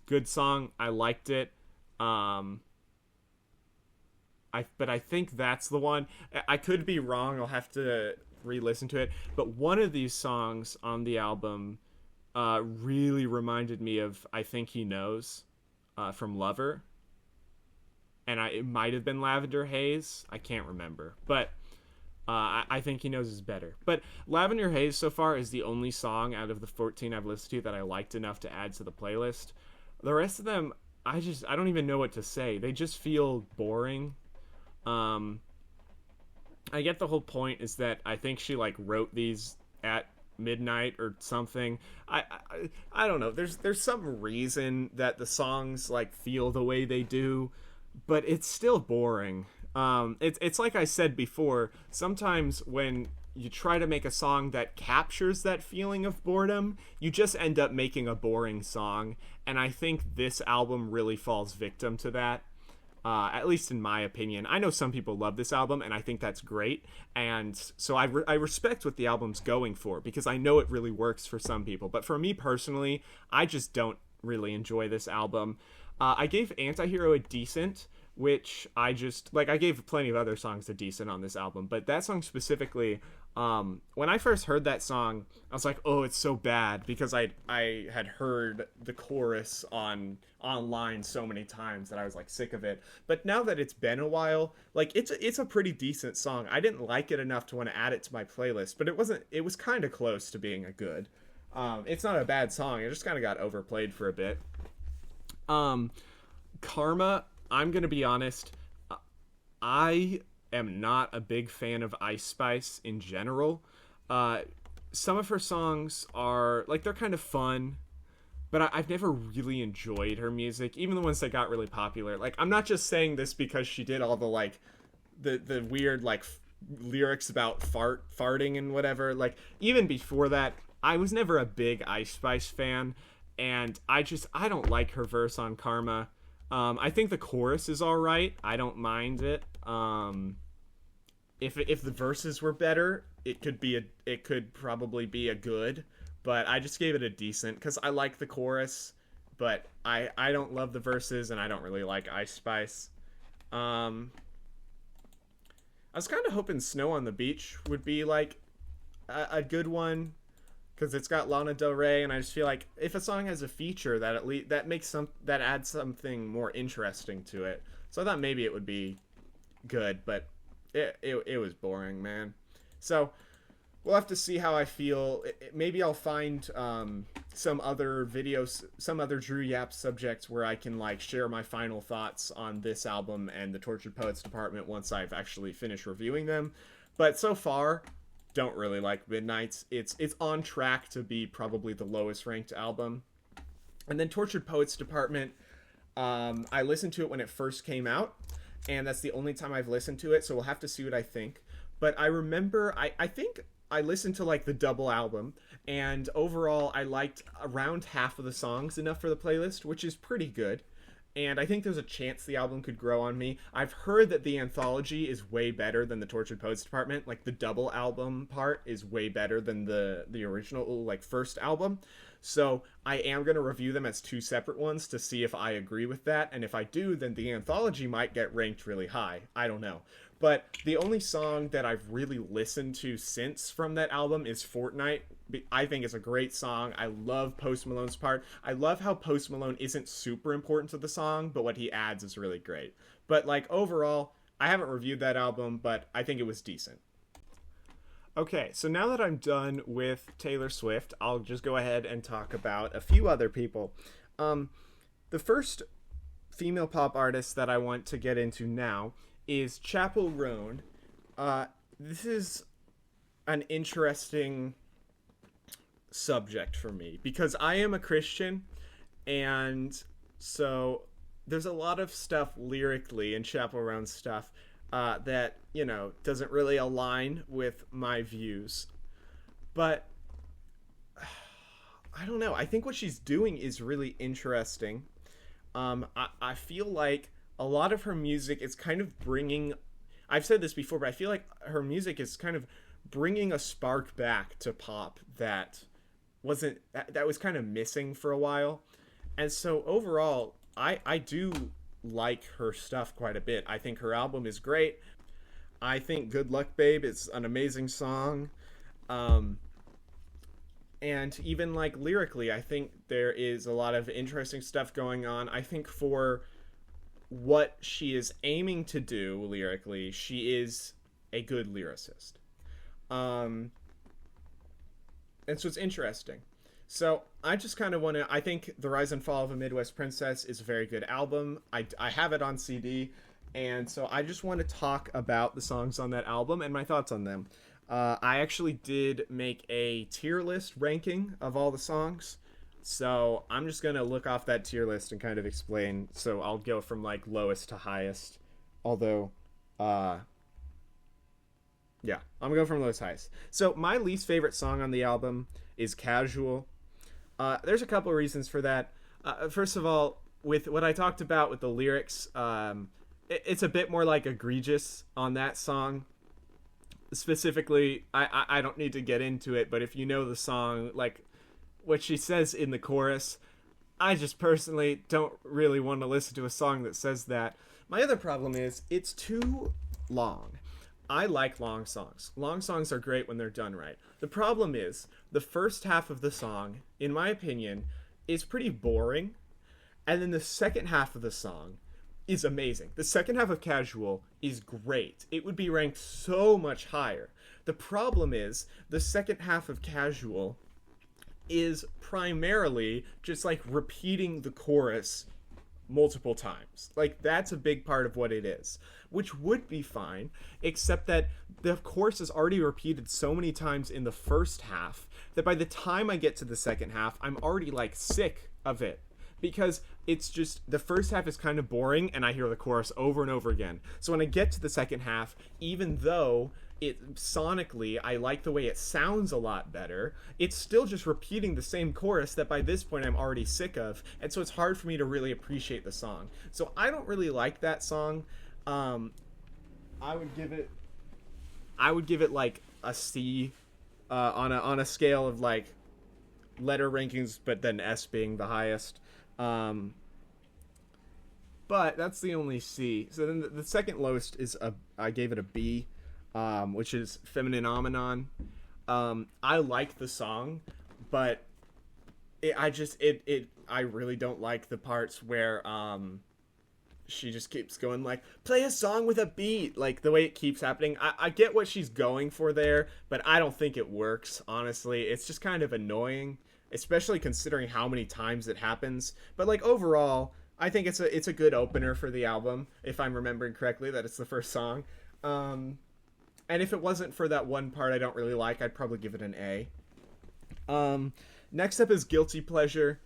good song. I liked it. But I think that's the one. I could be wrong. I'll have to re-listen to it. But one of these songs on the album really reminded me of I Think He Knows from Lover. And it might have been Lavender Haze. I can't remember. But I Think He Knows is better. But Lavender Haze so far is the only song out of the 14 I've listened to that I liked enough to add to the playlist. The rest of them, I don't even know what to say. They just feel boring. I get the whole point is that I think she like wrote these at midnight or something. I don't know. There's some reason that the songs like feel the way they do, but it's still boring. It's like I said before, sometimes when you try to make a song that captures that feeling of boredom, you just end up making a boring song, and I think this album really falls victim to that. At least in my opinion. I know some people love this album, and I think that's great. And so I respect what the album's going for, because I know it really works for some people. But for me personally, I just don't really enjoy this album. I gave Antihero a decent, which I gave plenty of other songs a decent on this album. But that song specifically, when I first heard that song, I was like, oh, it's so bad, because I had heard the chorus online so many times that I was like sick of it. But now that it's been a while, like it's a pretty decent song. I didn't like it enough to want to add it to my playlist, but it was kind of close to being a good. It's not a bad song. It just kind of got overplayed for a bit. Karma, I'm going to be honest, I am not a big fan of Ice Spice in general. Some of her songs are, like, they're kind of fun, but I've never really enjoyed her music, even the ones that got really popular. Like, I'm not just saying this because she did all the, like, the weird, like, lyrics about farting and whatever. Like, even before that, I was never a big Ice Spice fan, and I don't like her verse on Karma. I think the chorus is all right. I don't mind it. If the verses were better, it could probably be a good, but I just gave it a decent because I like the chorus, but I don't love the verses, and I don't really like Ice Spice. I was kind of hoping Snow on the Beach would be like a good one, because it's got Lana Del Rey, and I just feel like if a song has a feature, that at least that adds something more interesting to it. So I thought maybe it would be good, but it was boring, man. So we'll have to see how I feel. Maybe I'll find some other videos, some other Drew Yaps subjects where I can like share my final thoughts on this album and the Tortured Poets Department once I've actually finished reviewing them. But so far, don't really like Midnights. It's on track to be probably the lowest ranked album. And then Tortured Poets Department, I listened to it when it first came out, and that's the only time I've listened to it, so we'll have to see what I think. But I remember, I think I listened to like the double album, and overall I liked around half of the songs enough for the playlist, which is pretty good. And I think there's a chance the album could grow on me. I've heard that the anthology is way better than the Tortured Poets Department. Like, the double album part is way better than the original, like, first album. So I am going to review them as two separate ones to see if I agree with that. And if I do, then the anthology might get ranked really high. I don't know. But the only song that I've really listened to since from that album is Fortnite. I think it's a great song. I love Post Malone's part. I love how Post Malone isn't super important to the song, but what he adds is really great. But like overall, I haven't reviewed that album, but I think it was decent. Okay, so now that I'm done with Taylor Swift, I'll just go ahead and talk about a few other people. Um, the first female pop artist that I want to get into now is Chapel Roan. This is an interesting subject for me because I am a Christian, and so there's a lot of stuff lyrically in Chapel Roan's stuff that doesn't really align with my views. But I don't know. I think what she's doing is really interesting. I feel like a lot of her music is kind of bringing. I've said this before, but I feel like her music is kind of bringing a spark back to pop that was kind of missing for a while. And so overall, I do like her stuff quite a bit. I think her album is great. I think Good Luck Babe is an amazing song. And even like lyrically, I think there is a lot of interesting stuff going on. I think for what she is aiming to do lyrically, she is a good lyricist. And so it's interesting. So I just kind of want to. I think The Rise and Fall of a Midwest Princess is a very good album. I have it on CD, and so I just want to talk about the songs on that album and my thoughts on them. I actually did make a tier list ranking of all the songs, so I'm just gonna look off that tier list and kind of explain. So I'll go from like lowest to highest. Although, yeah, I'm gonna go from lowest to highest. So my least favorite song on the album is Casual. There's a couple of reasons for that. First of all, with what I talked about with the lyrics, it's a bit more like egregious on that song. Specifically, I don't need to get into it, but if you know the song, like what she says in the chorus, I just personally don't really want to listen to a song that says that. My other problem is it's too long. I like long songs. Long songs are great when they're done right. The problem is the first half of the song, in my opinion, is pretty boring. And then the second half of the song is amazing. The second half of Casual is great. It would be ranked so much higher. The problem is the second half of Casual is primarily just like repeating the chorus multiple times. Like that's a big part of what it is, which would be fine, except that the chorus is already repeated so many times in the first half that by the time I get to the second half, I'm already like sick of it. Because it's just, the first half is kind of boring and I hear the chorus over and over again. So when I get to the second half, even though it sonically, I like the way it sounds a lot better, it's still just repeating the same chorus that by this point I'm already sick of. And so it's hard for me to really appreciate the song. So I don't really like that song. I would give it like a C on a scale of like letter rankings, but then S being the highest. But that's the only C. So then the second lowest is I gave it a B, which is Feminine Omenon. I like the song, but I really don't like the parts where she just keeps going like, play a song with a beat, like the way it keeps happening. I get what she's going for there, but I don't think it works, honestly. It's just kind of annoying, especially considering how many times it happens. But like overall, I think it's a good opener for the album, if I'm remembering correctly that it's the first song. And if it wasn't for that one part I don't really like, I'd probably give it an A. Next up is Guilty Pleasure.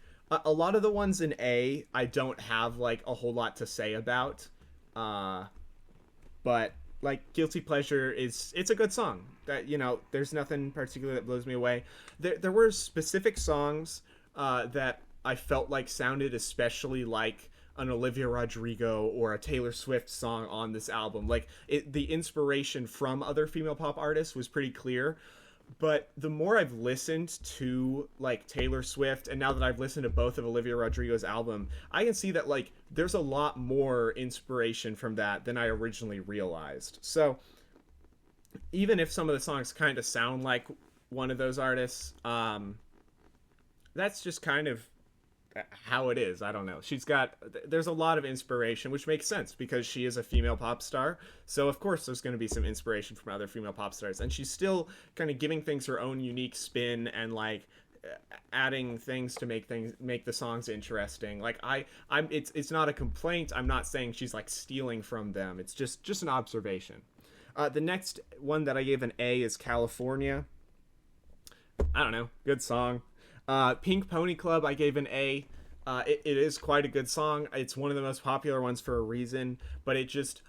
A lot of the ones in A I don't have like a whole lot to say about. But like Guilty Pleasure it's a good song. That, there's nothing particular that blows me away. There were specific songs that I felt like sounded especially like an Olivia Rodrigo or a Taylor Swift song on this album. Like the inspiration from other female pop artists was pretty clear. But the more I've listened to like Taylor Swift, and now that I've listened to both of Olivia Rodrigo's album, I can see that like there's a lot more inspiration from that than I originally realized. So even if some of the songs kind of sound like one of those artists, that's just kind of how it is. I don't know. There's a lot of inspiration, which makes sense because she is a female pop star. So of course there's going to be some inspiration from other female pop stars, and she's still kind of giving things her own unique spin and like adding things to make the songs interesting. Like it's not a complaint. I'm not saying she's like stealing from them. It's just an observation. The next one that I gave an A is California. I don't know, good song. Pink Pony Club, I gave an A. It is quite a good song. It's one of the most popular ones for a reason, but it just,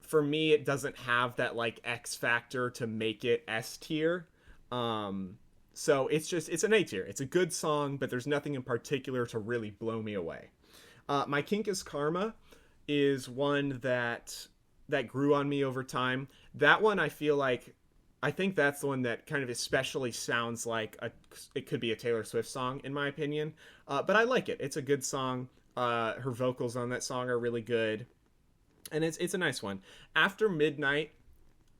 for me, it doesn't have that like X factor to make it S tier. So it's an A tier. It's a good song, but there's nothing in particular to really blow me away. My Kink is Karma is one that grew on me over time. That one I think that's the one that kind of especially sounds like it could be a Taylor Swift song, in my opinion. But I like it. It's a good song. Her vocals on that song are really good. And it's a nice one. After Midnight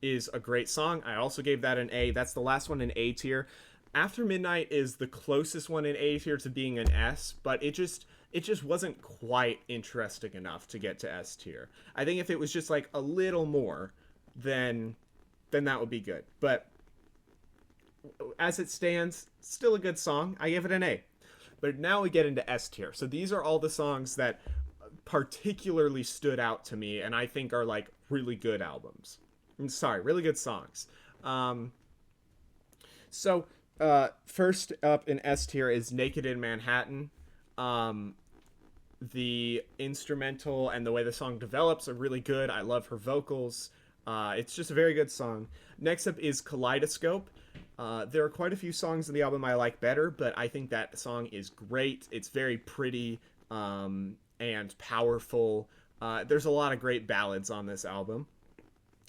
is a great song. I also gave that an A. That's the last one in A tier. After Midnight is the closest one in A tier to being an S, but it just wasn't quite interesting enough to get to S tier. I think if it was just like a little more, then that would be good. But as it stands, still a good song. I give it an A. But now we get into S tier. So these are all the songs that particularly stood out to me and I think are like really good albums. Really good songs. So first up in S tier is Naked in Manhattan. The instrumental and the way the song develops are really good. I love her vocals. It's just a very good song. Next up is Kaleidoscope. There are quite a few songs in the album I like better, but I think that song is great. It's very pretty and powerful. There's a lot of great ballads on this album.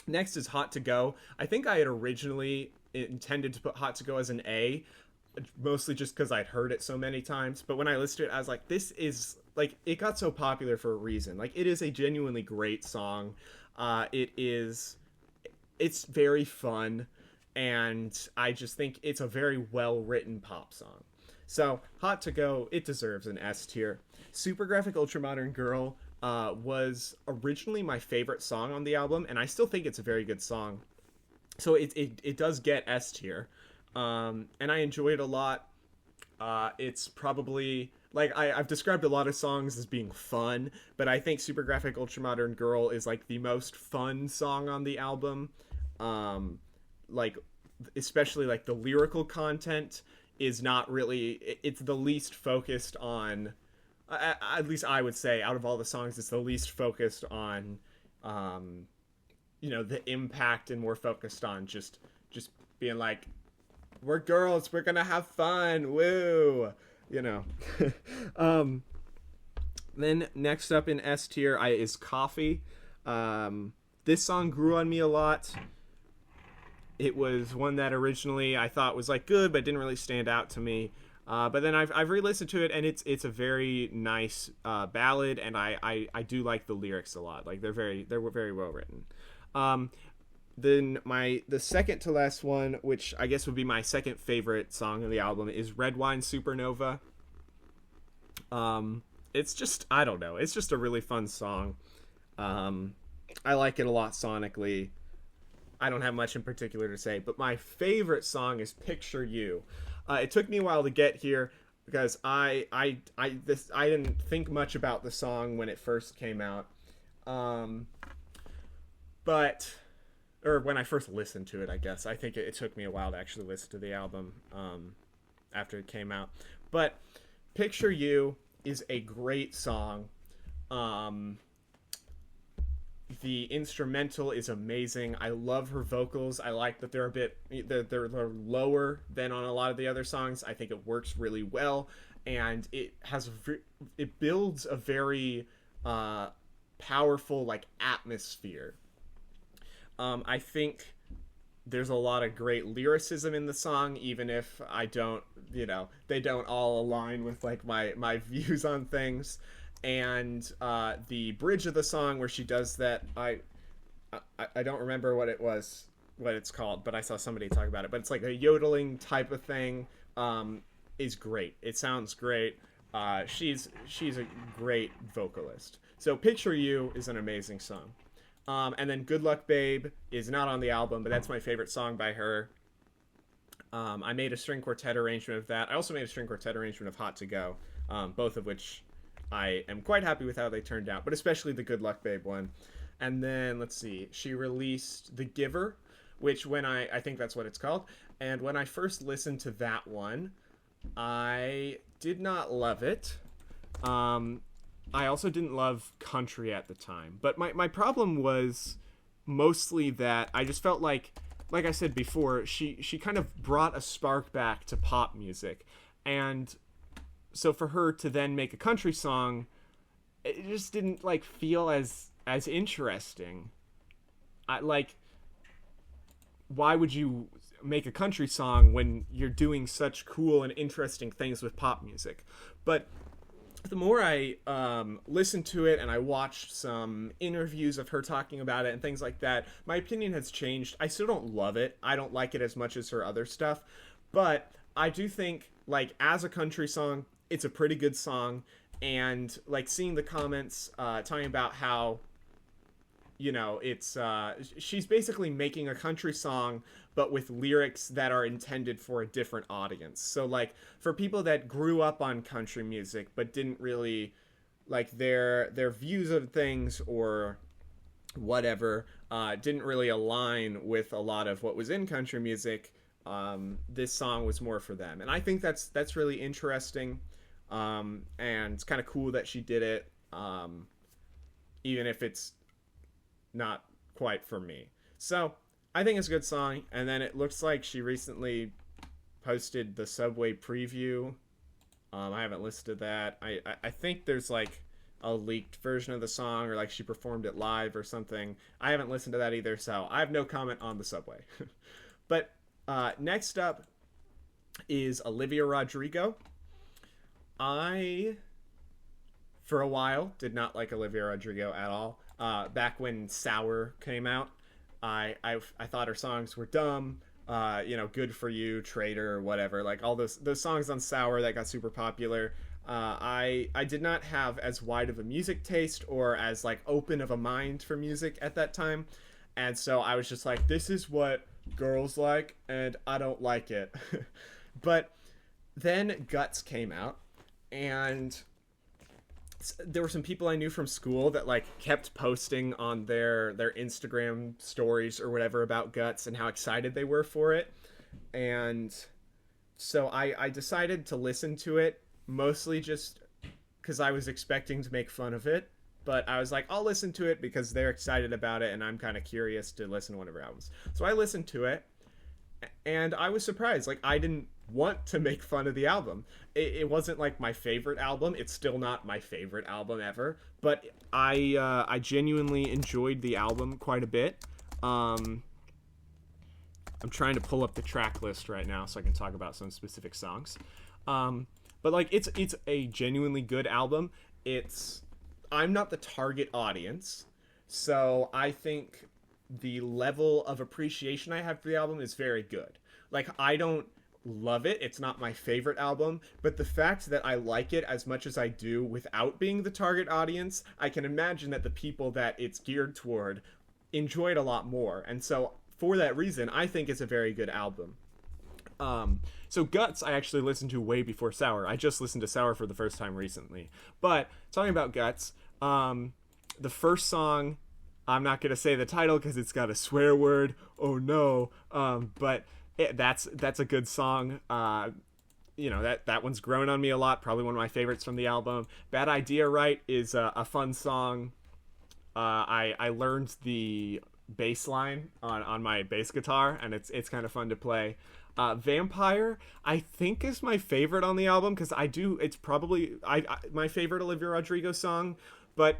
Next is Hot to Go. I think I had originally intended to put Hot to Go as an A, mostly just because I'd heard it so many times. But when I listened to it, I was like, this is, like, it got so popular for a reason. Like, it is a genuinely great song. It's very fun, and I just think it's a very well-written pop song. So, Hot to Go, it deserves an S tier. Super Graphic Ultramodern Girl was originally my favorite song on the album, and I still think it's a very good song. So it does get S tier, and I enjoy it a lot. It's probably, like, I've described a lot of songs as being fun, but I think Super Graphic Ultramodern Girl is, like, the most fun song on the album. Like, especially, like, the lyrical content is not really, it's the least focused on, at least I would say, out of all the songs, it's the least focused on, the impact, and more focused on just being like, we're girls, we're gonna have fun, woo, Then next up in S tier is Coffee. This song grew on me a lot. It was one that originally I thought was like good, but didn't really stand out to me. But then I've re-listened to it, and it's a very nice ballad, and I do like the lyrics a lot. Like, they're very well written. Then the second to last one, which I guess would be my second favorite song on the album, is Red Wine Supernova. It's just, I don't know, it's just a really fun song. I like it a lot sonically. I don't have much in particular to say, but my favorite song is Picture You. It took me a while to get here because I didn't think much about the song when it first came out. Or when I first listened to it, I guess. I think it took me a while to actually listen to the album after it came out. But Picture You is a great song. The instrumental is amazing. I love her vocals. I like that they're lower than on a lot of the other songs. I think it works really well, and it builds a very powerful, like, atmosphere. I think there's a lot of great lyricism in the song, even if I don't, they don't all align with, like, my views on things. And the bridge of the song where she does that, I don't remember what it's called, but I saw somebody talk about it. But it's like a yodeling type of thing, is great. It sounds great. She's a great vocalist. So Picture You is an amazing song. And then Good Luck Babe is not on the album, but that's my favorite song by her. I made a string quartet arrangement of that. I also made a string quartet arrangement of Hot to Go, both of which I am quite happy with how they turned out, but especially the Good Luck Babe one. And then, let's see, she released The Giver, which I think that's what it's called. And when I first listened to that one, I did not love it. I also didn't love country at the time. But my problem was mostly that I just felt like I said before, she kind of brought a spark back to pop music. And so for her to then make a country song, it just didn't like feel as interesting. Why would you make a country song when you're doing such cool and interesting things with pop music? But the more I listened to it and I watched some interviews of her talking about it and things like that, my opinion has changed. I still don't love it. I don't like it as much as her other stuff. But I do think, like, as a country song, it's a pretty good song. And, like, seeing the comments talking about how, you know, it's she's basically making a country song but with lyrics that are intended for a different audience. So, like, for people that grew up on country music but didn't really, like, their views of things or whatever didn't really align with a lot of what was in country music, this song was more for them. And I think that's really interesting, and it's kind of cool that she did it, even if it's not quite for me. So I think it's a good song. And then it looks like she recently posted the Subway preview. I haven't listened to that. I think there's like a leaked version of the song, or like she performed it live or something. I haven't listened to that either, so I have no comment on the Subway. But next up is Olivia Rodrigo. I, for a while, did not like Olivia Rodrigo at all. Back when Sour came out, I thought her songs were dumb. Good for You, Traitor, whatever. Like all those songs on Sour that got super popular. I did not have as wide of a music taste or as like open of a mind for music at that time, and so I was just like, this is what girls like, and I don't like it. But then Guts came out, and there were some people I knew from school that like kept posting on their Instagram stories or whatever about Guts and how excited they were for it. And so I decided to listen to it, mostly just because I was expecting to make fun of it. But I was like, I'll listen to it because they're excited about it and I'm kind of curious to listen to one of her albums. So I listened to it, and I was surprised. Like, I didn't want to make fun of the album. It wasn't like my favorite album. It's still not my favorite album ever, but I genuinely enjoyed the album quite a bit. I'm trying to pull up the track list right now so I can talk about some specific songs. But like, it's a genuinely good album. I'm not the target audience, so I think the level of appreciation I have for the album is very good. Like, I don't love it. It's not my favorite album, but the fact that I like it as much as I do without being the target audience, I can imagine that the people that it's geared toward enjoy it a lot more. And so for that reason, I think it's a very good album. So Guts, I actually listened to way before Sour. I just listened to Sour for the first time recently. But talking about Guts, the first song, I'm not going to say the title because it's got a swear word. Oh no. But that's a good song. That one's grown on me a lot. Probably one of my favorites from the album. Bad Idea Right is a fun song. I learned the bass line on my bass guitar, and it's kind of fun to play. Vampire, I think, is my favorite on the album because it's probably my favorite Olivia Rodrigo song, but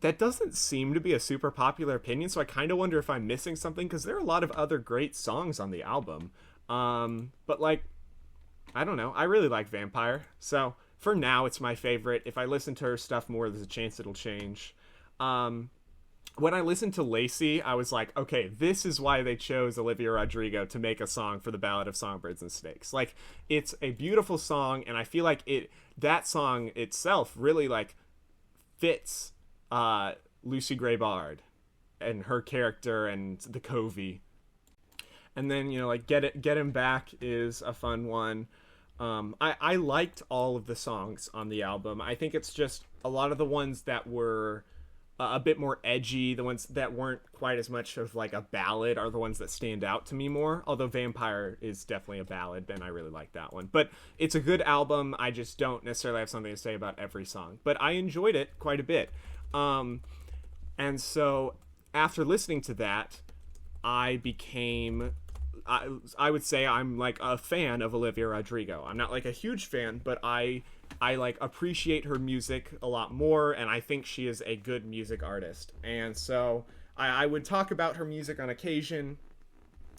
that doesn't seem to be a super popular opinion, so I kind of wonder if I'm missing something because there are a lot of other great songs on the album. But like, I don't know, I really like Vampire, so for now it's my favorite. If I listen to her stuff more, there's a chance it'll change. when I listened to Lacey, I was like, okay, this is why they chose Olivia Rodrigo to make a song for the Ballad of Songbirds and Snakes. Like, it's a beautiful song, and I feel like that song itself really like fits Lucy Gray Bard and her character and the Covey. And then, like Get Him Back is a fun one. I liked all of the songs on the album. I think it's just a lot of the ones that were a bit more edgy, the ones that weren't quite as much of like a ballad are the ones that stand out to me more. Although Vampire is definitely a ballad, and I really like that one. But it's a good album. I just don't necessarily have something to say about every song. But I enjoyed it quite a bit. And so after listening to that, I became... I would say I'm like a fan of Olivia Rodrigo. I'm not like a huge fan, but I like appreciate her music a lot more, and I think she is a good music artist. And so I would talk about her music on occasion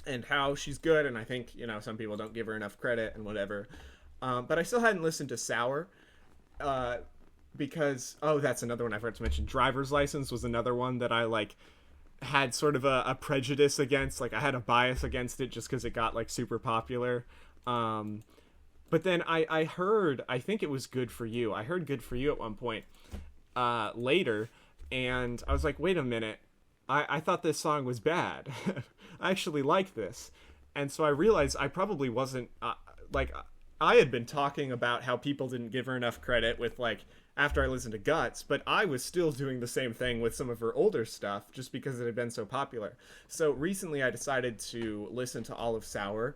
and how she's good, and I think, some people don't give her enough credit and whatever. But I still hadn't listened to Sour because, that's another one I forgot to mention. Driver's License was another one that I like had sort of a prejudice against. Like, I had a bias against it just because it got like super popular. But then I heard, I think it was Good For You. I heard Good For You at one point later, and I was like, wait a minute, I thought this song was bad. I actually like this. And so I realized I probably wasn't like, I had been talking about how people didn't give her enough credit with like after I listened to Guts, but I was still doing the same thing with some of her older stuff just because it had been so popular. So recently I decided to listen to all of Sour,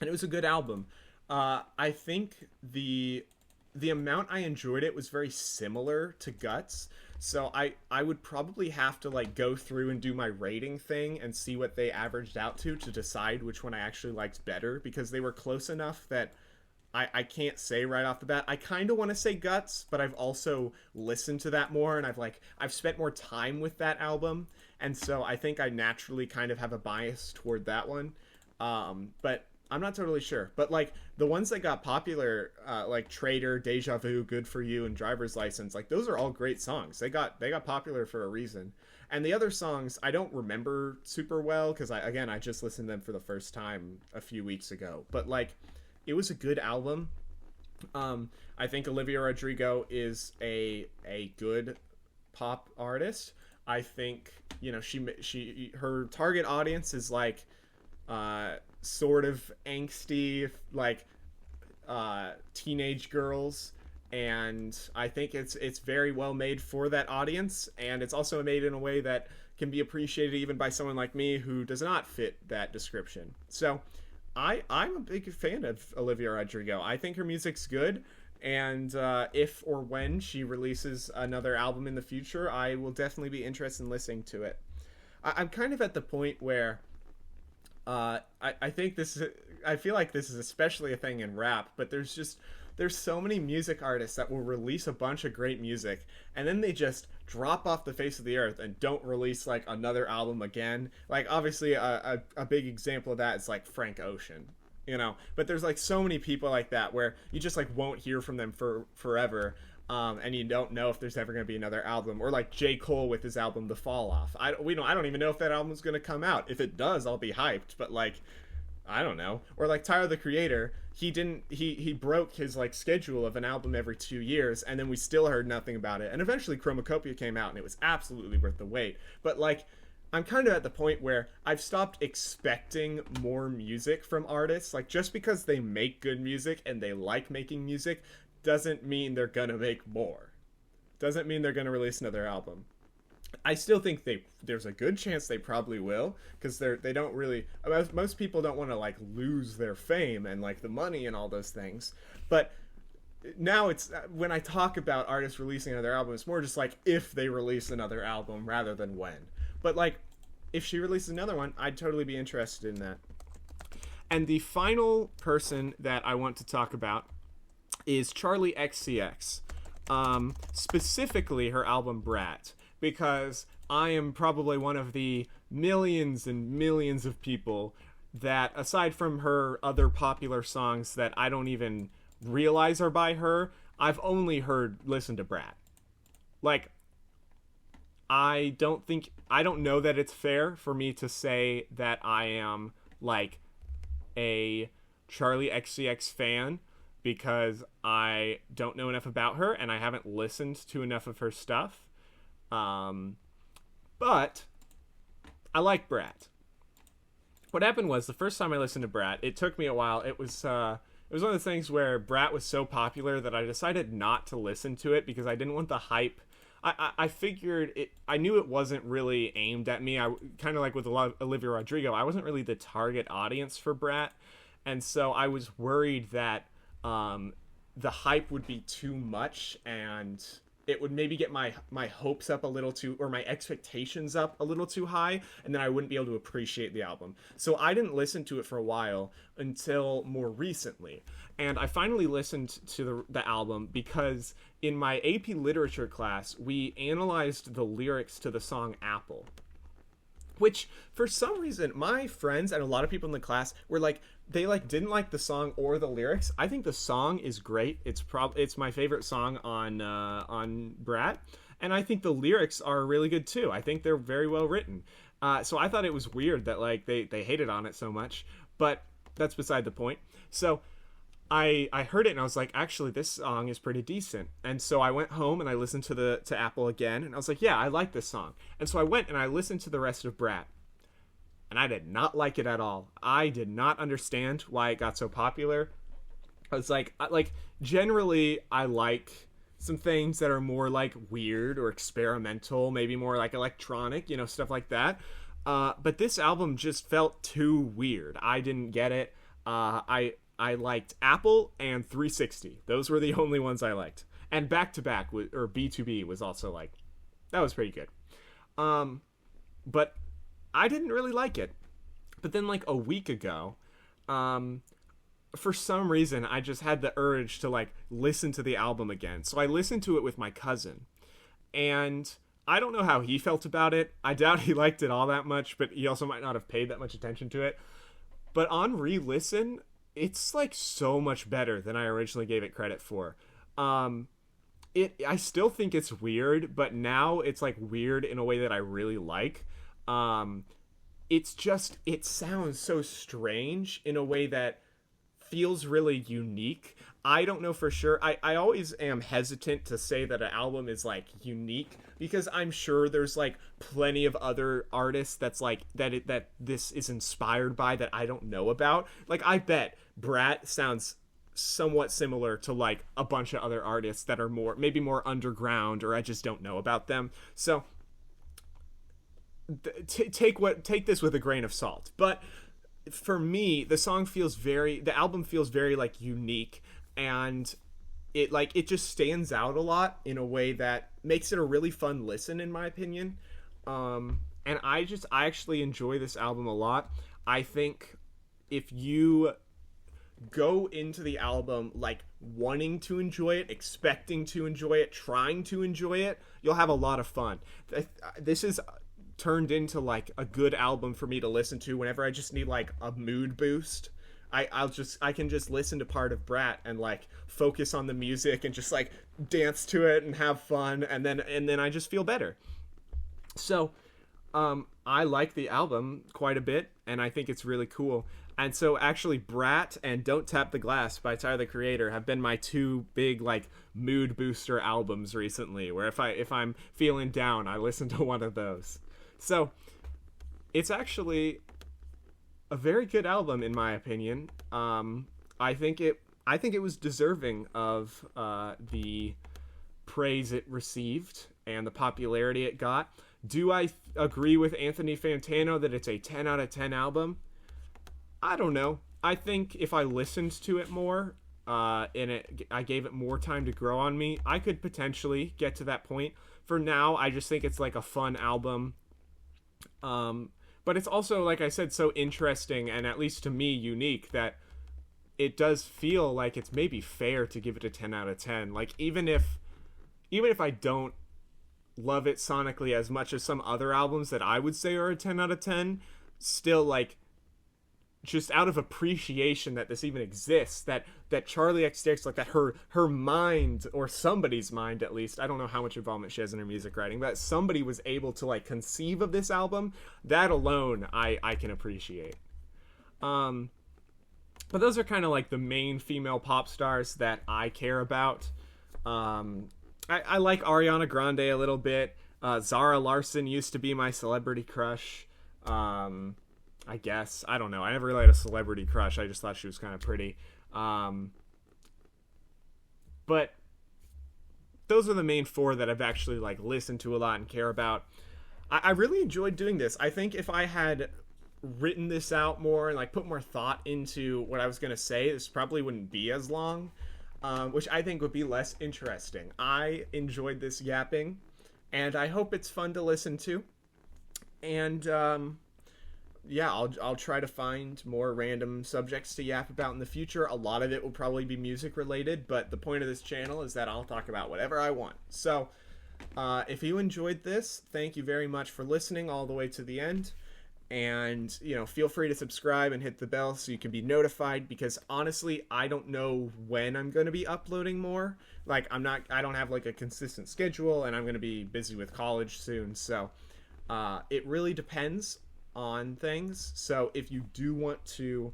and it was a good album. I think the amount I enjoyed it was very similar to Guts, so I would probably have to like go through and do my rating thing and see what they averaged out to decide which one I actually liked better, because they were close enough that I can't say right off the bat. I kind of want to say Guts, but I've also listened to that more, and I've spent more time with that album, and so I think I naturally kind of have a bias toward that one. But I'm not totally sure. But like the ones that got popular, like Traitor, Deja Vu, Good For You, and Driver's License, like those are all great songs. They got popular for a reason. And the other songs I don't remember super well because I just listened to them for the first time a few weeks ago. But like, it was a good album. I think Olivia Rodrigo is a good pop artist. I think, her target audience is like sort of angsty, like teenage girls, and I think it's very well made for that audience, and it's also made in a way that can be appreciated even by someone like me who does not fit that description. So I'm a big fan of Olivia Rodrigo. I think her music's good, and if or when she releases another album in the future, I will definitely be interested in listening to it. I'm kind of at the point where I think I feel like this is especially a thing in rap, but there's so many music artists that will release a bunch of great music, and then they just drop off the face of the earth and don't release like another album again. Like, obviously a big example of that is like Frank Ocean, but there's like so many people like that where you just like won't hear from them for forever. And you don't know if there's ever going to be another album. Or like J. Cole with his album The Fall Off. I don't even know if that album's going to come out. If it does, I'll be hyped, but like, I don't know. Or like Tyler the Creator, he broke his like schedule of an album every 2 years, and then we still heard nothing about it. And eventually Chromacopia came out, and it was absolutely worth the wait. But like, I'm kind of at the point where I've stopped expecting more music from artists. Like, just because they make good music and they like making music doesn't mean they're gonna make more. Doesn't mean they're gonna release another album. I still think there's a good chance they probably will, because they don't really, most people don't want to like lose their fame and like the money and all those things. But now it's, when I talk about artists releasing another album, it's more just like if they release another album rather than when. But like, if she releases another one, I'd totally be interested in that. And the final person that I want to talk about is Charlie XCX. Specifically her album Brat, because I am probably one of the millions and millions of people that, aside from her other popular songs that I don't even realize are by her, I've only listened to Brat. Like, I don't know that it's fair for me to say that I am like a Charlie XCX fan because I don't know enough about her and I haven't listened to enough of her stuff. But I like Brat. What happened was the first time I listened to Brat, it took me a while. It was one of those things where Brat was so popular that I decided not to listen to it because I didn't want the hype. I figured it. I knew it wasn't really aimed at me. I kind of like with Olivia Rodrigo. I wasn't really the target audience for Brat, and so I was worried that the hype would be too much and it would maybe get my hopes up a little too, or my expectations up a little too high, and then I wouldn't be able to appreciate the album. So I didn't listen to it for a while until more recently. And I finally listened to the album because in my AP literature class, we analyzed the lyrics to the song Apple. Which, for some reason, my friends and a lot of people in the class were like, they like didn't like the song or the lyrics. I think the song is great. It's my favorite song on Brat, and I think the lyrics are really good too. I think they're very well written. So I thought it was weird that like they hated on it so much, but that's beside the point. So I heard it and I was like, actually, this song is pretty decent. And so I went home and I listened to Apple again, and I was like, yeah, I like this song. And so I went and I listened to the rest of Brat, and I did not like it at all. I did not understand why it got so popular. I was like generally I like some things that are more like weird or experimental, maybe more like electronic, stuff like that. But this album just felt too weird. I didn't get it. I liked Apple and 360. Those were the only ones I liked. And Back to Back or B2B was also like, that was pretty good. But I didn't really like it. But then like a week ago, for some reason, I just had the urge to like listen to the album again. So I listened to it with my cousin. And I don't know how he felt about it. I doubt he liked it all that much, but he also might not have paid that much attention to it. But on re-listen, it's like so much better than I originally gave it credit for. I still think it's weird, but now it's like weird in a way that I really like. It sounds so strange in a way that feels really unique. I don't know for sure. I always am hesitant to say that an album is like unique because I'm sure there's like plenty of other artists that's like that this is inspired by that I don't know about. Like I bet Brat sounds somewhat similar to like a bunch of other artists that are maybe more underground, or I just don't know about them. So take this with a grain of salt. But for me, the album feels very like unique, and it just stands out a lot in a way that makes it a really fun listen, in my opinion. And I actually enjoy this album a lot. I think if you go into the album like wanting to enjoy it, expecting to enjoy it, trying to enjoy it, you'll have a lot of fun. This is turned into like a good album for me to listen to whenever I just need like a mood boost. I can just listen to part of Brat and like focus on the music and just like dance to it and have fun, and then I just feel better. So I like the album quite a bit, and I think it's really cool. And so actually Brat and Don't Tap the Glass by Tyler the Creator have been my two big like mood booster albums recently, where if I'm feeling down, I listen to one of those. So it's actually a very good album in my opinion. I think it was deserving of the praise it received and the popularity it got. Do I agree with Anthony Fantano that it's a 10 out of 10 album? I don't know. I think if I listened to it more, I gave it more time to grow on me, I could potentially get to that point. For now, I just think it's like a fun album. But it's also, like I said, so interesting and at least to me unique that it does feel like it's maybe fair to give it a 10 out of 10. Like even if I don't love it sonically as much as some other albums that I would say are a 10 out of 10, still like just out of appreciation that this even exists, that Charlie XCX, like that her mind, or somebody's mind at least, I don't know how much involvement she has in her music writing, but somebody was able to like conceive of this album. That alone I can appreciate. But those are kind of like the main female pop stars that I care about. I like Ariana Grande a little bit. Zara Larsson used to be my celebrity crush. I guess. I don't know. I never really had a celebrity crush. I just thought she was kind of pretty. But those are the main four that I've actually like listened to a lot and care about. I really enjoyed doing this. I think if I had written this out more and like put more thought into what I was going to say, this probably wouldn't be as long, which I think would be less interesting. I enjoyed this yapping, and I hope it's fun to listen to. And yeah, I'll try to find more random subjects to yap about in the future. A lot of it will probably be music related, but the point of this channel is that I'll talk about whatever I want. So if you enjoyed this, thank you very much for listening all the way to the end. And, you know, feel free to subscribe and hit the bell so you can be notified, because honestly, I don't know when I'm going to be uploading more. Like, I don't have like a consistent schedule, and I'm going to be busy with college soon. So it really depends on things. So if you do want to,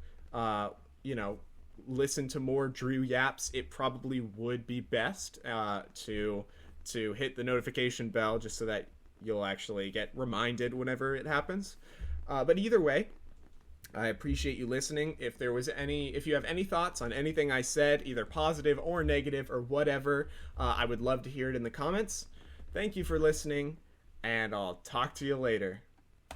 you know, listen to more Drew Yaps, it probably would be best to hit the notification bell, just so that you'll actually get reminded whenever it happens. But either way, I appreciate you listening. If you have any thoughts on anything I said, either positive or negative or whatever, I would love to hear it in the comments. Thank you for listening, and I'll talk to you later.